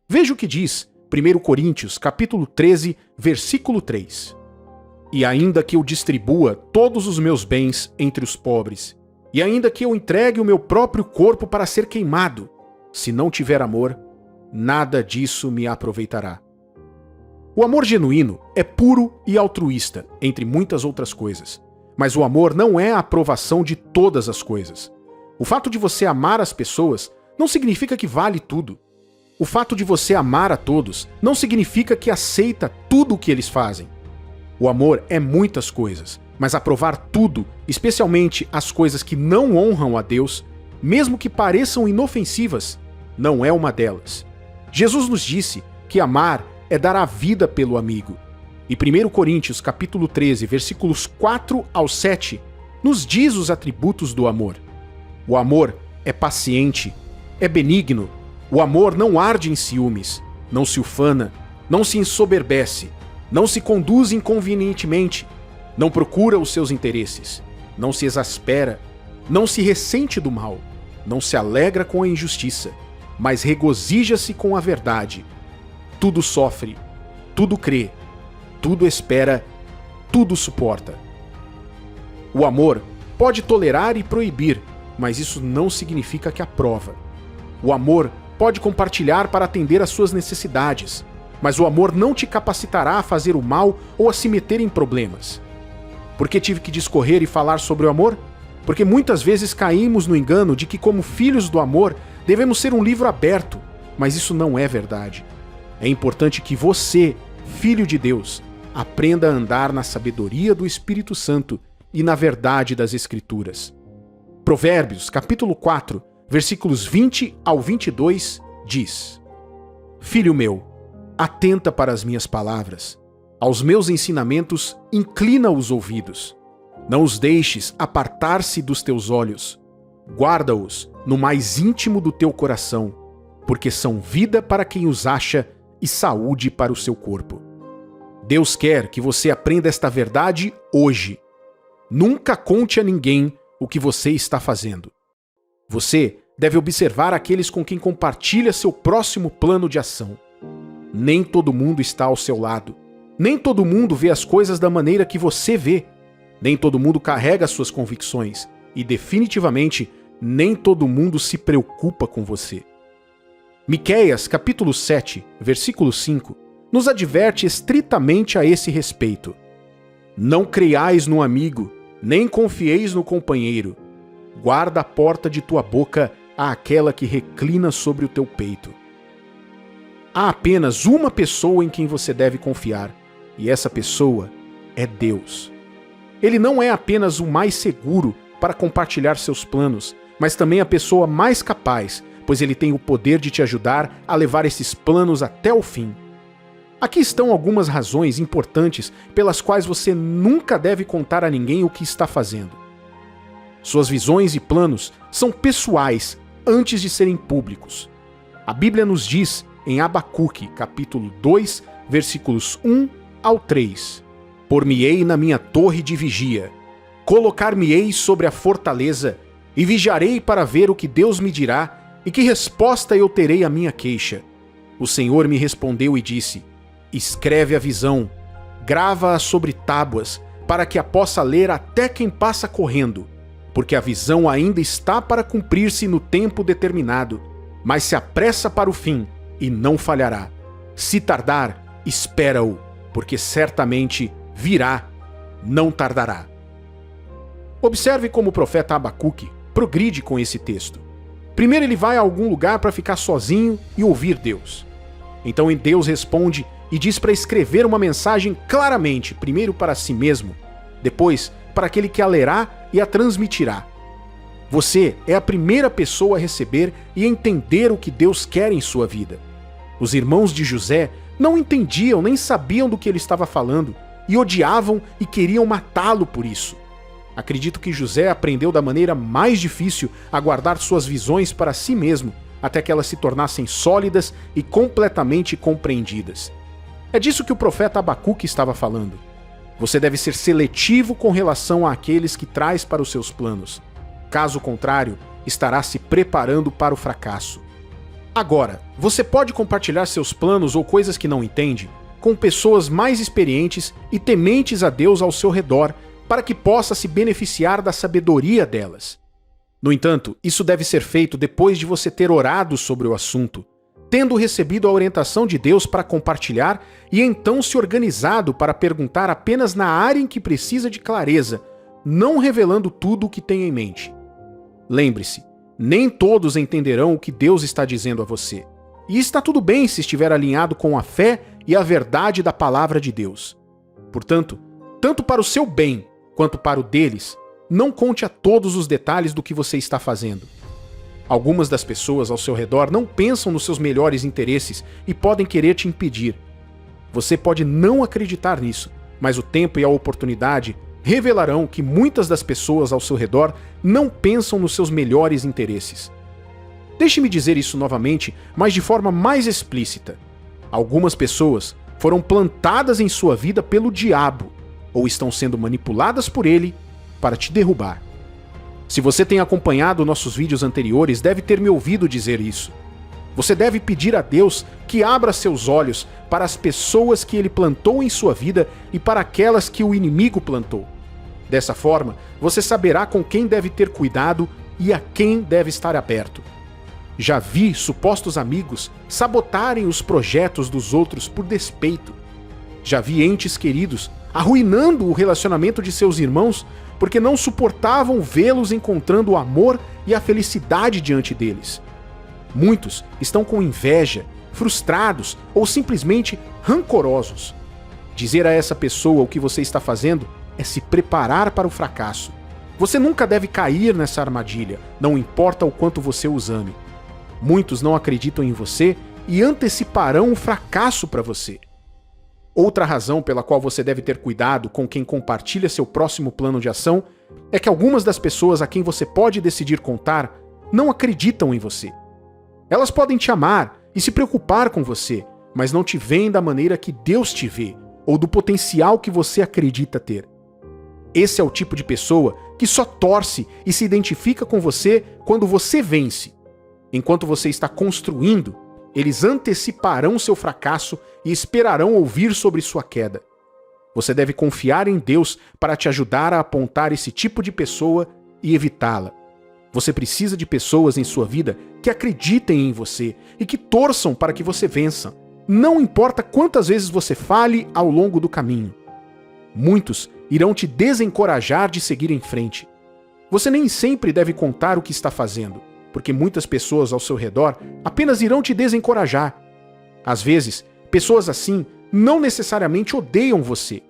Speaker 2: Veja o que diz 1 Coríntios, capítulo 13, versículo 3. "E ainda que eu distribua todos os meus bens entre os pobres, e ainda que eu entregue o meu próprio corpo para ser queimado, se não tiver amor, nada disso me aproveitará." O amor genuíno é puro e altruísta, entre muitas outras coisas. Mas o amor não é a aprovação de todas as coisas. O fato de você amar as pessoas não significa que vale tudo. O fato de você amar a todos não significa que aceita tudo o que eles fazem. O amor é muitas coisas, mas aprovar tudo, especialmente as coisas que não honram a Deus, mesmo que pareçam inofensivas, não é uma delas. Jesus nos disse que amar é dar a vida pelo amigo. E 1 Coríntios capítulo 13, versículos 4 ao 7, nos diz os atributos do amor. O amor é paciente, é benigno. O amor não arde em ciúmes, não se ufana, não se ensoberbece, não se conduz inconvenientemente, não procura os seus interesses, não se exaspera, não se ressente do mal, não se alegra com a injustiça, mas regozija-se com a verdade. Tudo sofre, tudo crê, tudo espera, tudo suporta. O amor pode tolerar e proibir, mas isso não significa que aprova. O amor pode compartilhar para atender às suas necessidades, mas o amor não te capacitará a fazer o mal ou a se meter em problemas. Por que tive que discorrer e falar sobre o amor? Porque muitas vezes caímos no engano de que, como filhos do amor, devemos ser um livro aberto, mas isso não é verdade. É importante que você, filho de Deus, aprenda a andar na sabedoria do Espírito Santo e na verdade das Escrituras. Provérbios, capítulo 4, versículos 20 ao 22, diz: Filho meu, atenta para as minhas palavras. Aos meus ensinamentos, inclina os ouvidos. Não os deixes apartar-se dos teus olhos. Guarda-os no mais íntimo do teu coração, porque são vida para quem os acha e saúde para o seu corpo. Deus quer que você aprenda esta verdade hoje. Nunca conte a ninguém o que você está fazendo. Você deve observar aqueles com quem compartilha seu próximo plano de ação. Nem todo mundo está ao seu lado. Nem todo mundo vê as coisas da maneira que você vê. Nem todo mundo carrega suas convicções. E definitivamente, nem todo mundo se preocupa com você. Miqueias, capítulo 7, versículo 5, nos adverte estritamente a esse respeito. Não creiais no amigo, nem confieis no companheiro. Guarda a porta de tua boca àquela que reclina sobre o teu peito. Há apenas uma pessoa em quem você deve confiar, e essa pessoa é Deus. Ele não é apenas o mais seguro para compartilhar seus planos, mas também a pessoa mais capaz, pois ele tem o poder de te ajudar a levar esses planos até o fim. Aqui estão algumas razões importantes pelas quais você nunca deve contar a ninguém o que está fazendo. Suas visões e planos são pessoais antes de serem públicos. A Bíblia nos diz em Abacuque, capítulo 2, versículos 1 ao 3: Por-me-ei na minha torre de vigia, colocar-me-ei sobre a fortaleza, e vigiarei para ver o que Deus me dirá e que resposta eu terei à minha queixa. O Senhor me respondeu e disse: Escreve a visão, grava-a sobre tábuas, para que a possa ler até quem passa correndo, porque a visão ainda está para cumprir-se no tempo determinado, mas se apressa para o fim e não falhará. Se tardar, espera-o, porque certamente virá, não tardará. Observe como o profeta Abacuque progride com esse texto. Primeiro ele vai a algum lugar para ficar sozinho e ouvir Deus. Então Deus responde e diz para escrever uma mensagem claramente, primeiro para si mesmo, depois para aquele que a lerá e a transmitirá. Você é a primeira pessoa a receber e entender o que Deus quer em sua vida. Os irmãos de José não entendiam nem sabiam do que ele estava falando e odiavam e queriam matá-lo por isso. Acredito que José aprendeu da maneira mais difícil a guardar suas visões para si mesmo, até que elas se tornassem sólidas e completamente compreendidas. É disso que o profeta Abacuque estava falando. Você deve ser seletivo com relação àqueles que traz para os seus planos. Caso contrário, estará se preparando para o fracasso. Agora, você pode compartilhar seus planos ou coisas que não entende com pessoas mais experientes e tementes a Deus ao seu redor, para que possa se beneficiar da sabedoria delas. No entanto, isso deve ser feito depois de você ter orado sobre o assunto, tendo recebido a orientação de Deus para compartilhar e então se organizado para perguntar apenas na área em que precisa de clareza, não revelando tudo o que tem em mente. Lembre-se, nem todos entenderão o que Deus está dizendo a você. E está tudo bem se estiver alinhado com a fé e a verdade da palavra de Deus. Portanto, tanto para o seu bem quanto para o deles, não conte a todos os detalhes do que você está fazendo. Algumas das pessoas ao seu redor não pensam nos seus melhores interesses e podem querer te impedir. Você pode não acreditar nisso, mas o tempo e a oportunidade revelarão que muitas das pessoas ao seu redor não pensam nos seus melhores interesses. Deixe-me dizer isso novamente, mas de forma mais explícita. Algumas pessoas foram plantadas em sua vida pelo diabo, ou estão sendo manipuladas por ele para te derrubar. Se você tem acompanhado nossos vídeos anteriores, deve ter me ouvido dizer isso. Você deve pedir a Deus que abra seus olhos para as pessoas que ele plantou em sua vida e para aquelas que o inimigo plantou. Dessa forma, você saberá com quem deve ter cuidado e a quem deve estar aberto. Já vi supostos amigos sabotarem os projetos dos outros por despeito. Já vi entes queridos arruinando o relacionamento de seus irmãos porque não suportavam vê-los encontrando o amor e a felicidade diante deles. Muitos estão com inveja, frustrados ou simplesmente rancorosos. Dizer a essa pessoa o que você está fazendo é se preparar para o fracasso. Você nunca deve cair nessa armadilha, não importa o quanto você os ame. Muitos não acreditam em você e anteciparão o fracasso para você. Outra razão pela qual você deve ter cuidado com quem compartilha seu próximo plano de ação é que algumas das pessoas a quem você pode decidir contar não acreditam em você. Elas podem te amar e se preocupar com você, mas não te veem da maneira que Deus te vê ou do potencial que você acredita ter. Esse é o tipo de pessoa que só torce e se identifica com você quando você vence. Enquanto você está construindo, eles anteciparão seu fracasso e esperarão ouvir sobre sua queda. Você deve confiar em Deus para te ajudar a apontar esse tipo de pessoa e evitá-la. Você precisa de pessoas em sua vida que acreditem em você e que torçam para que você vença. Não importa quantas vezes você fale ao longo do caminho. Muitos irão te desencorajar de seguir em frente. Você nem sempre deve contar o que está fazendo, porque muitas pessoas ao seu redor apenas irão te desencorajar. Às vezes, pessoas assim não necessariamente odeiam você.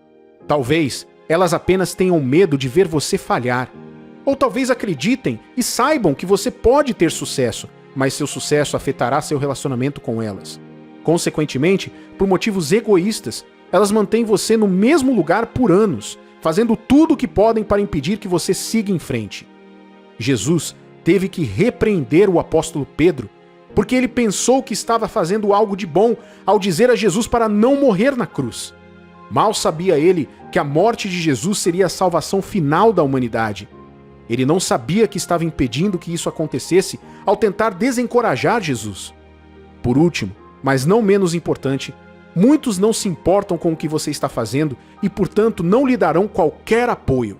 Speaker 2: Talvez elas apenas tenham medo de ver você falhar. Ou talvez acreditem e saibam que você pode ter sucesso, mas seu sucesso afetará seu relacionamento com elas. Consequentemente, por motivos egoístas, elas mantêm você no mesmo lugar por anos, fazendo tudo o que podem para impedir que você siga em frente. Jesus teve que repreender o apóstolo Pedro, porque ele pensou que estava fazendo algo de bom ao dizer a Jesus para não morrer na cruz. Mal sabia ele que a morte de Jesus seria a salvação final da humanidade. Ele não sabia que estava impedindo que isso acontecesse ao tentar desencorajar Jesus. Por último, mas não menos importante, muitos não se importam com o que você está fazendo e, portanto, não lhe darão qualquer apoio.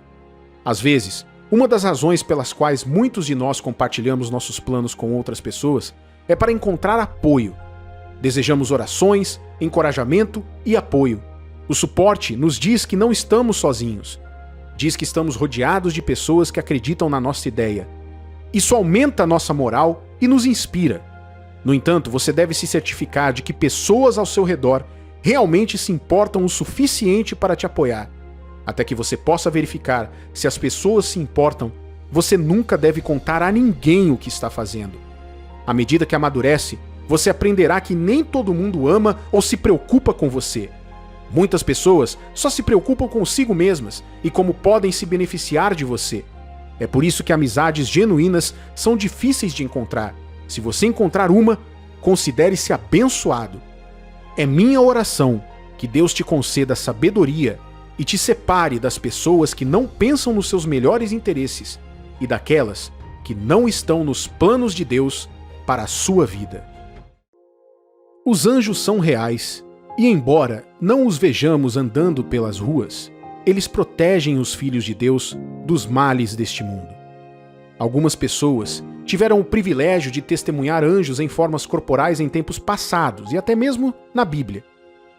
Speaker 2: Às vezes, uma das razões pelas quais muitos de nós compartilhamos nossos planos com outras pessoas é para encontrar apoio. Desejamos orações, encorajamento e apoio. O suporte nos diz que não estamos sozinhos. Diz que estamos rodeados de pessoas que acreditam na nossa ideia. Isso aumenta a nossa moral e nos inspira. No entanto, você deve se certificar de que pessoas ao seu redor realmente se importam o suficiente para te apoiar. Até que você possa verificar se as pessoas se importam, você nunca deve contar a ninguém o que está fazendo. À medida que amadurece, você aprenderá que nem todo mundo ama ou se preocupa com você. Muitas pessoas só se preocupam consigo mesmas e como podem se beneficiar de você. É por isso que amizades genuínas são difíceis de encontrar. Se você encontrar uma, considere-se abençoado. É minha oração que Deus te conceda sabedoria e te separe das pessoas que não pensam nos seus melhores interesses e daquelas que não estão nos planos de Deus para a sua vida. Os anjos são reais. E embora não os vejamos andando pelas ruas, eles protegem os filhos de Deus dos males deste mundo. Algumas pessoas tiveram o privilégio de testemunhar anjos em formas corporais em tempos passados e até mesmo na Bíblia.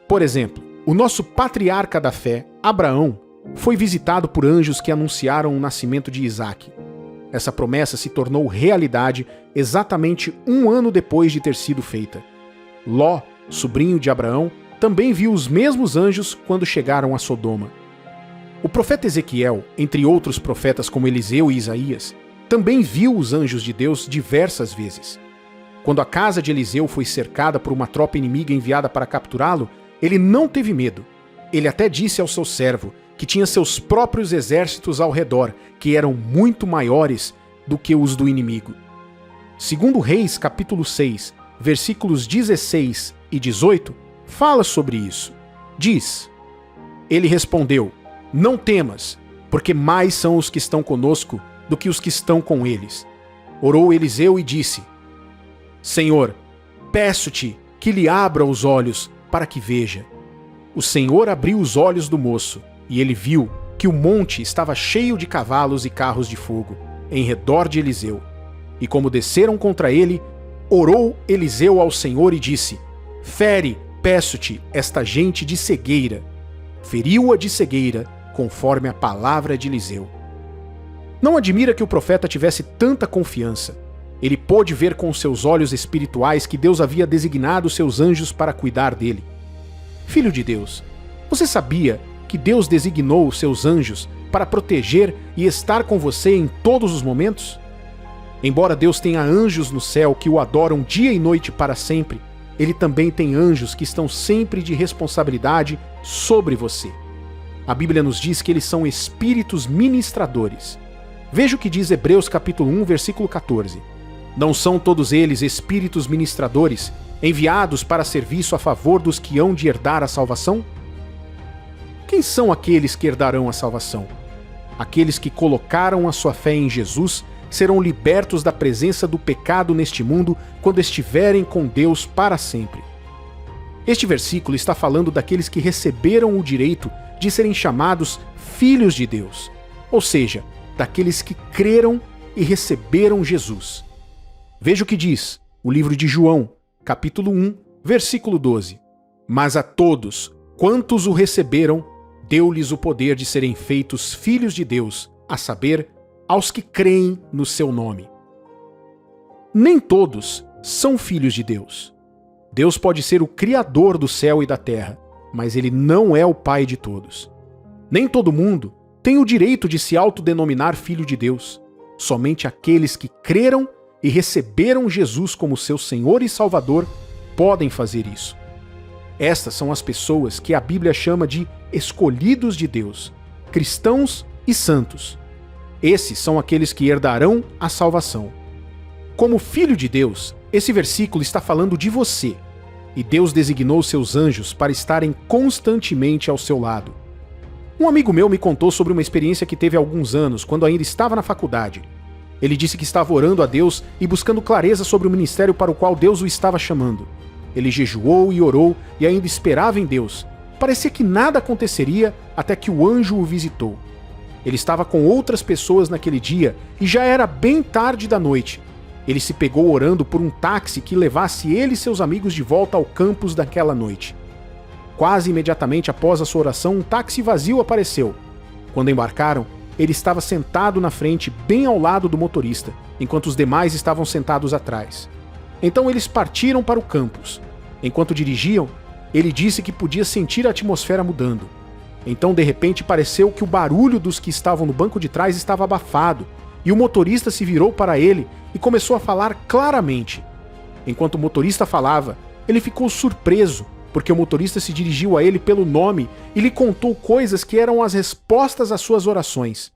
Speaker 2: Por exemplo, o nosso patriarca da fé, Abraão, foi visitado por anjos que anunciaram o nascimento de Isaque. Essa promessa se tornou realidade exatamente 1 ano depois de ter sido feita. Ló, sobrinho de Abraão, também viu os mesmos anjos quando chegaram a Sodoma. O profeta Ezequiel, entre outros profetas como Eliseu e Isaías, também viu os anjos de Deus diversas vezes. Quando a casa de Eliseu foi cercada por uma tropa inimiga enviada para capturá-lo, ele não teve medo. Ele até disse ao seu servo que tinha seus próprios exércitos ao redor, que eram muito maiores do que os do inimigo. Segundo Reis, capítulo 6, versículos 16 e 18, fala sobre isso. Diz: Ele respondeu: Não temas, porque mais são os que estão conosco do que os que estão com eles. Orou Eliseu e disse: Senhor, peço-te que lhe abra os olhos para que veja. O Senhor abriu os olhos do moço, e ele viu que o monte estava cheio de cavalos e carros de fogo, em redor de Eliseu. E como desceram contra ele, orou Eliseu ao Senhor e disse: Fere, peço-te, esta gente de cegueira. Feriu-a de cegueira, conforme a palavra de Eliseu. Não admira que o profeta tivesse tanta confiança. Ele pôde ver com seus olhos espirituais que Deus havia designado seus anjos para cuidar dele. Filho de Deus, você sabia que Deus designou seus anjos para proteger e estar com você em todos os momentos? Embora Deus tenha anjos no céu que o adoram dia e noite para sempre, ele também tem anjos que estão sempre de responsabilidade sobre você. A Bíblia nos diz que eles são espíritos ministradores. Veja o que diz Hebreus capítulo 1, versículo 14. Não são todos eles espíritos ministradores, enviados para serviço a favor dos que hão de herdar a salvação? Quem são aqueles que herdarão a salvação? Aqueles que colocaram a sua fé em Jesus serão libertos da presença do pecado neste mundo quando estiverem com Deus para sempre. Este versículo está falando daqueles que receberam o direito de serem chamados filhos de Deus, ou seja, daqueles que creram e receberam Jesus. Veja o que diz o livro de João, capítulo 1, versículo 12. Mas a todos quantos o receberam, deu-lhes o poder de serem feitos filhos de Deus, a saber, aos que creem no seu nome. Nem todos são filhos de Deus. Deus pode ser o Criador do céu e da terra, mas ele não é o Pai de todos. Nem todo mundo tem o direito de se autodenominar filho de Deus. Somente aqueles que creram e receberam Jesus como seu Senhor e Salvador podem fazer isso. Estas são as pessoas que a Bíblia chama de escolhidos de Deus, cristãos e santos. Esses são aqueles que herdarão a salvação. Como filho de Deus, esse versículo está falando de você, e Deus designou seus anjos para estarem constantemente ao seu lado. Um amigo meu me contou sobre uma experiência que teve há alguns anos, quando ainda estava na faculdade. Ele disse que estava orando a Deus e buscando clareza sobre o ministério para o qual Deus o estava chamando. Ele jejuou e orou e ainda esperava em Deus. Parecia que nada aconteceria até que o anjo o visitou. Ele estava com outras pessoas naquele dia e já era bem tarde da noite. Ele se pegou orando por um táxi que levasse ele e seus amigos de volta ao campus daquela noite. Quase imediatamente após a sua oração, um táxi vazio apareceu. Quando embarcaram, ele estava sentado na frente, bem ao lado do motorista, enquanto os demais estavam sentados atrás. Então eles partiram para o campus. Enquanto dirigiam, ele disse que podia sentir a atmosfera mudando. Então, de repente, pareceu que o barulho dos que estavam no banco de trás estava abafado, e o motorista se virou para ele e começou a falar claramente. Enquanto o motorista falava, ele ficou surpreso, porque o motorista se dirigiu a ele pelo nome e lhe contou coisas que eram as respostas às suas orações.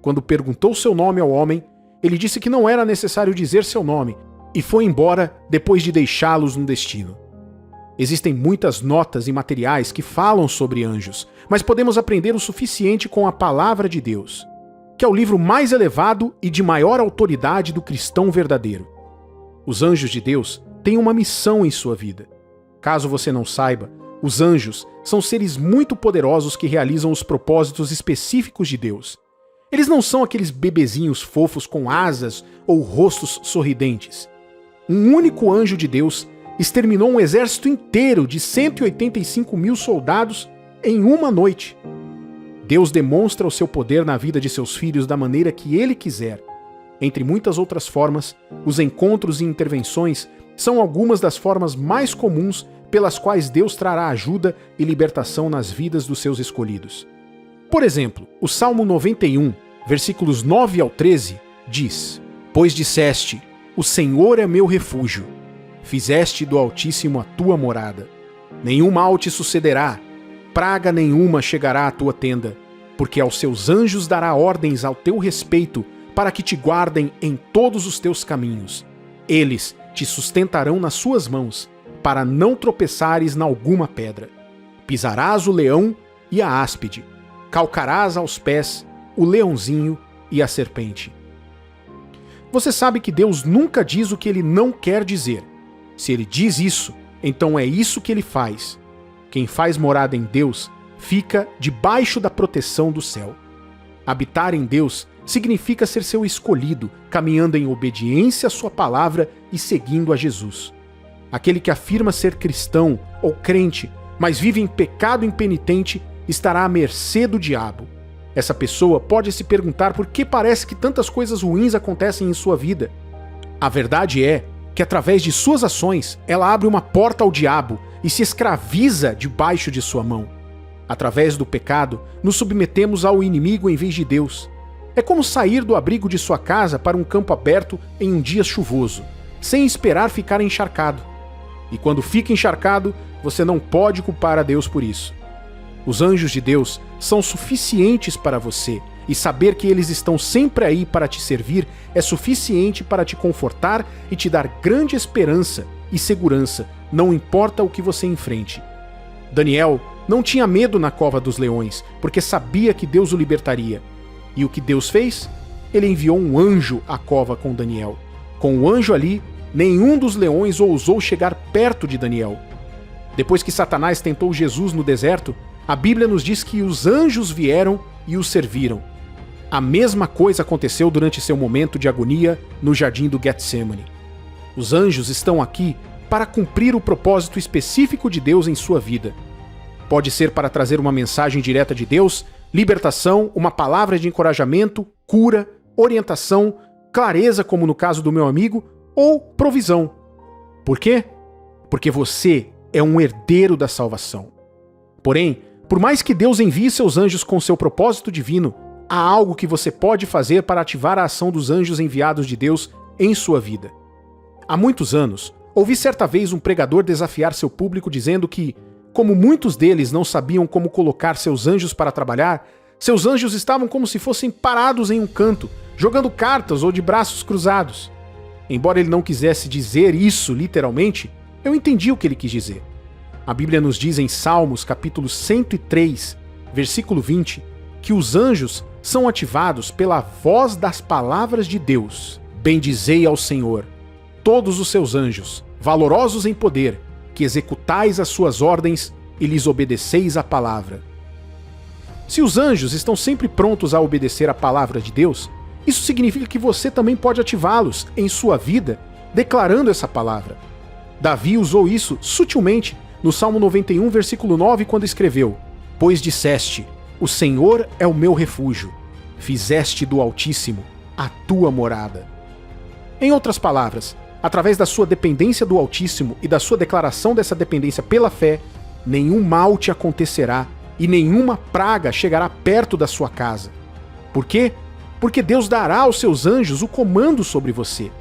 Speaker 2: Quando perguntou seu nome ao homem, ele disse que não era necessário dizer seu nome e foi embora depois de deixá-los no destino. Existem muitas notas e materiais que falam sobre anjos, mas podemos aprender o suficiente com a Palavra de Deus, que é o livro mais elevado e de maior autoridade do cristão verdadeiro. Os anjos de Deus têm uma missão em sua vida. Caso você não saiba, os anjos são seres muito poderosos que realizam os propósitos específicos de Deus. Eles não são aqueles bebezinhos fofos com asas ou rostos sorridentes. Um único anjo de Deus exterminou um exército inteiro de 185 mil soldados em uma noite. Deus demonstra o seu poder na vida de seus filhos da maneira que Ele quiser. Entre muitas outras formas, os encontros e intervenções são algumas das formas mais comuns pelas quais Deus trará ajuda e libertação nas vidas dos seus escolhidos. Por exemplo, o Salmo 91, versículos 9 ao 13, diz: Pois disseste, o Senhor é meu refúgio, fizeste do Altíssimo a tua morada. Nenhum mal te sucederá, praga nenhuma chegará à tua tenda, porque aos seus anjos dará ordens ao teu respeito, para que te guardem em todos os teus caminhos. Eles te sustentarão nas suas mãos, para não tropeçares nalguma pedra. Pisarás o leão e a áspide, calcarás aos pés o leãozinho e a serpente. Você sabe que Deus nunca diz o que ele não quer dizer. Se ele diz isso, então é isso que ele faz. Quem faz morada em Deus fica debaixo da proteção do céu. Habitar em Deus significa ser seu escolhido, caminhando em obediência à sua palavra e seguindo a Jesus. Aquele que afirma ser cristão ou crente, mas vive em pecado impenitente, estará à mercê do diabo. Essa pessoa pode se perguntar por que parece que tantas coisas ruins acontecem em sua vida. A verdade é que através de suas ações, ela abre uma porta ao diabo e se escraviza debaixo de sua mão. Através do pecado, nos submetemos ao inimigo em vez de Deus. É como sair do abrigo de sua casa para um campo aberto em um dia chuvoso, sem esperar ficar encharcado. E quando fica encharcado, você não pode culpar a Deus por isso. Os anjos de Deus são suficientes para você, e saber que eles estão sempre aí para te servir é suficiente para te confortar e te dar grande esperança e segurança, não importa o que você enfrente. Daniel não tinha medo na cova dos leões, porque sabia que Deus o libertaria. E o que Deus fez? Ele enviou um anjo à cova com Daniel. Com o anjo ali, nenhum dos leões ousou chegar perto de Daniel. Depois que Satanás tentou Jesus no deserto, a Bíblia nos diz que os anjos vieram e o serviram. A mesma coisa aconteceu durante seu momento de agonia no jardim do Getsemane. Os anjos estão aqui para cumprir o propósito específico de Deus em sua vida. Pode ser para trazer uma mensagem direta de Deus, libertação, uma palavra de encorajamento, cura, orientação, clareza, como no caso do meu amigo, ou provisão. Por quê? Porque você é um herdeiro da salvação. Porém, por mais que Deus envie seus anjos com seu propósito divino, há algo que você pode fazer para ativar a ação dos anjos enviados de Deus em sua vida. Há muitos anos, ouvi certa vez um pregador desafiar seu público dizendo que, como muitos deles não sabiam como colocar seus anjos para trabalhar, seus anjos estavam como se fossem parados em um canto, jogando cartas ou de braços cruzados. Embora ele não quisesse dizer isso literalmente, eu entendi o que ele quis dizer. A Bíblia nos diz em Salmos, capítulo 103, versículo 20, que os anjos são ativados pela voz das palavras de Deus. Bendizei ao Senhor, todos os seus anjos, valorosos em poder, que executais as suas ordens e lhes obedeceis a palavra. Se os anjos estão sempre prontos a obedecer a palavra de Deus, isso significa que você também pode ativá-los em sua vida, declarando essa palavra. Davi usou isso sutilmente no Salmo 91, versículo 9, quando escreveu: Pois disseste, o Senhor é o meu refúgio, fizeste do Altíssimo a tua morada. Em outras palavras, através da sua dependência do Altíssimo e da sua declaração dessa dependência pela fé, nenhum mal te acontecerá e nenhuma praga chegará perto da sua casa. Por quê? Porque Deus dará aos seus anjos o comando sobre você.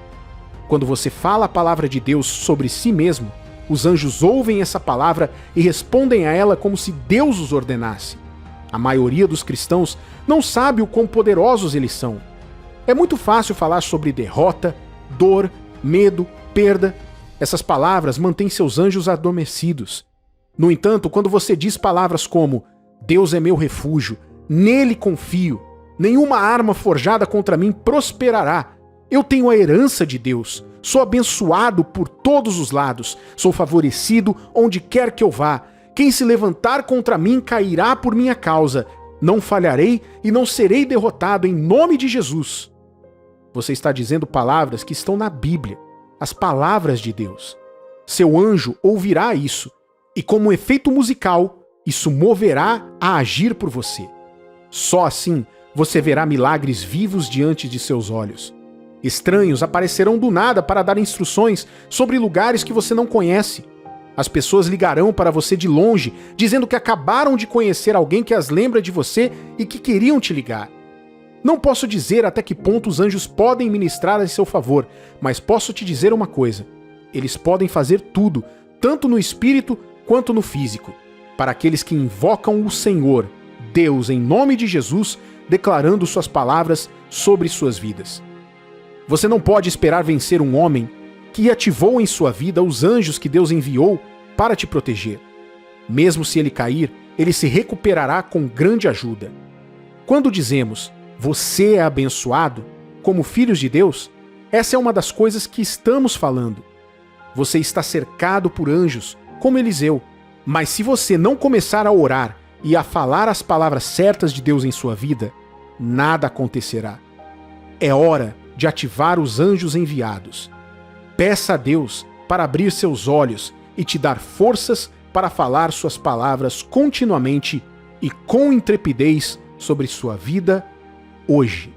Speaker 2: Quando você fala a palavra de Deus sobre si mesmo, os anjos ouvem essa palavra e respondem a ela como se Deus os ordenasse. A maioria dos cristãos não sabe o quão poderosos eles são. É muito fácil falar sobre derrota, dor, medo, perda. Essas palavras mantêm seus anjos adormecidos. No entanto, quando você diz palavras como Deus é meu refúgio, nele confio, nenhuma arma forjada contra mim prosperará, eu tenho a herança de Deus, sou abençoado por todos os lados, sou favorecido onde quer que eu vá, quem se levantar contra mim cairá por minha causa, não falharei e não serei derrotado em nome de Jesus. Você está dizendo palavras que estão na Bíblia, as palavras de Deus. Seu anjo ouvirá isso, e como efeito musical, isso moverá a agir por você. Só assim você verá milagres vivos diante de seus olhos. Estranhos aparecerão do nada para dar instruções sobre lugares que você não conhece. As pessoas ligarão para você de longe, dizendo que acabaram de conhecer alguém que as lembra de você e que queriam te ligar. Não posso dizer até que ponto os anjos podem ministrar em seu favor, mas posso te dizer uma coisa: eles podem fazer tudo, tanto no espírito quanto no físico, para aqueles que invocam o Senhor, Deus, em nome de Jesus, declarando suas palavras sobre suas vidas. Você não pode esperar vencer um homem que ativou em sua vida os anjos que Deus enviou para te proteger. Mesmo se ele cair, ele se recuperará com grande ajuda. Quando dizemos, você é abençoado, como filhos de Deus, essa é uma das coisas que estamos falando. Você está cercado por anjos, como Eliseu, mas se você não começar a orar e a falar as palavras certas de Deus em sua vida, nada acontecerá. É hora de ativar os anjos enviados. Peça a Deus para abrir seus olhos e te dar forças para falar suas palavras continuamente e com intrepidez sobre sua vida hoje.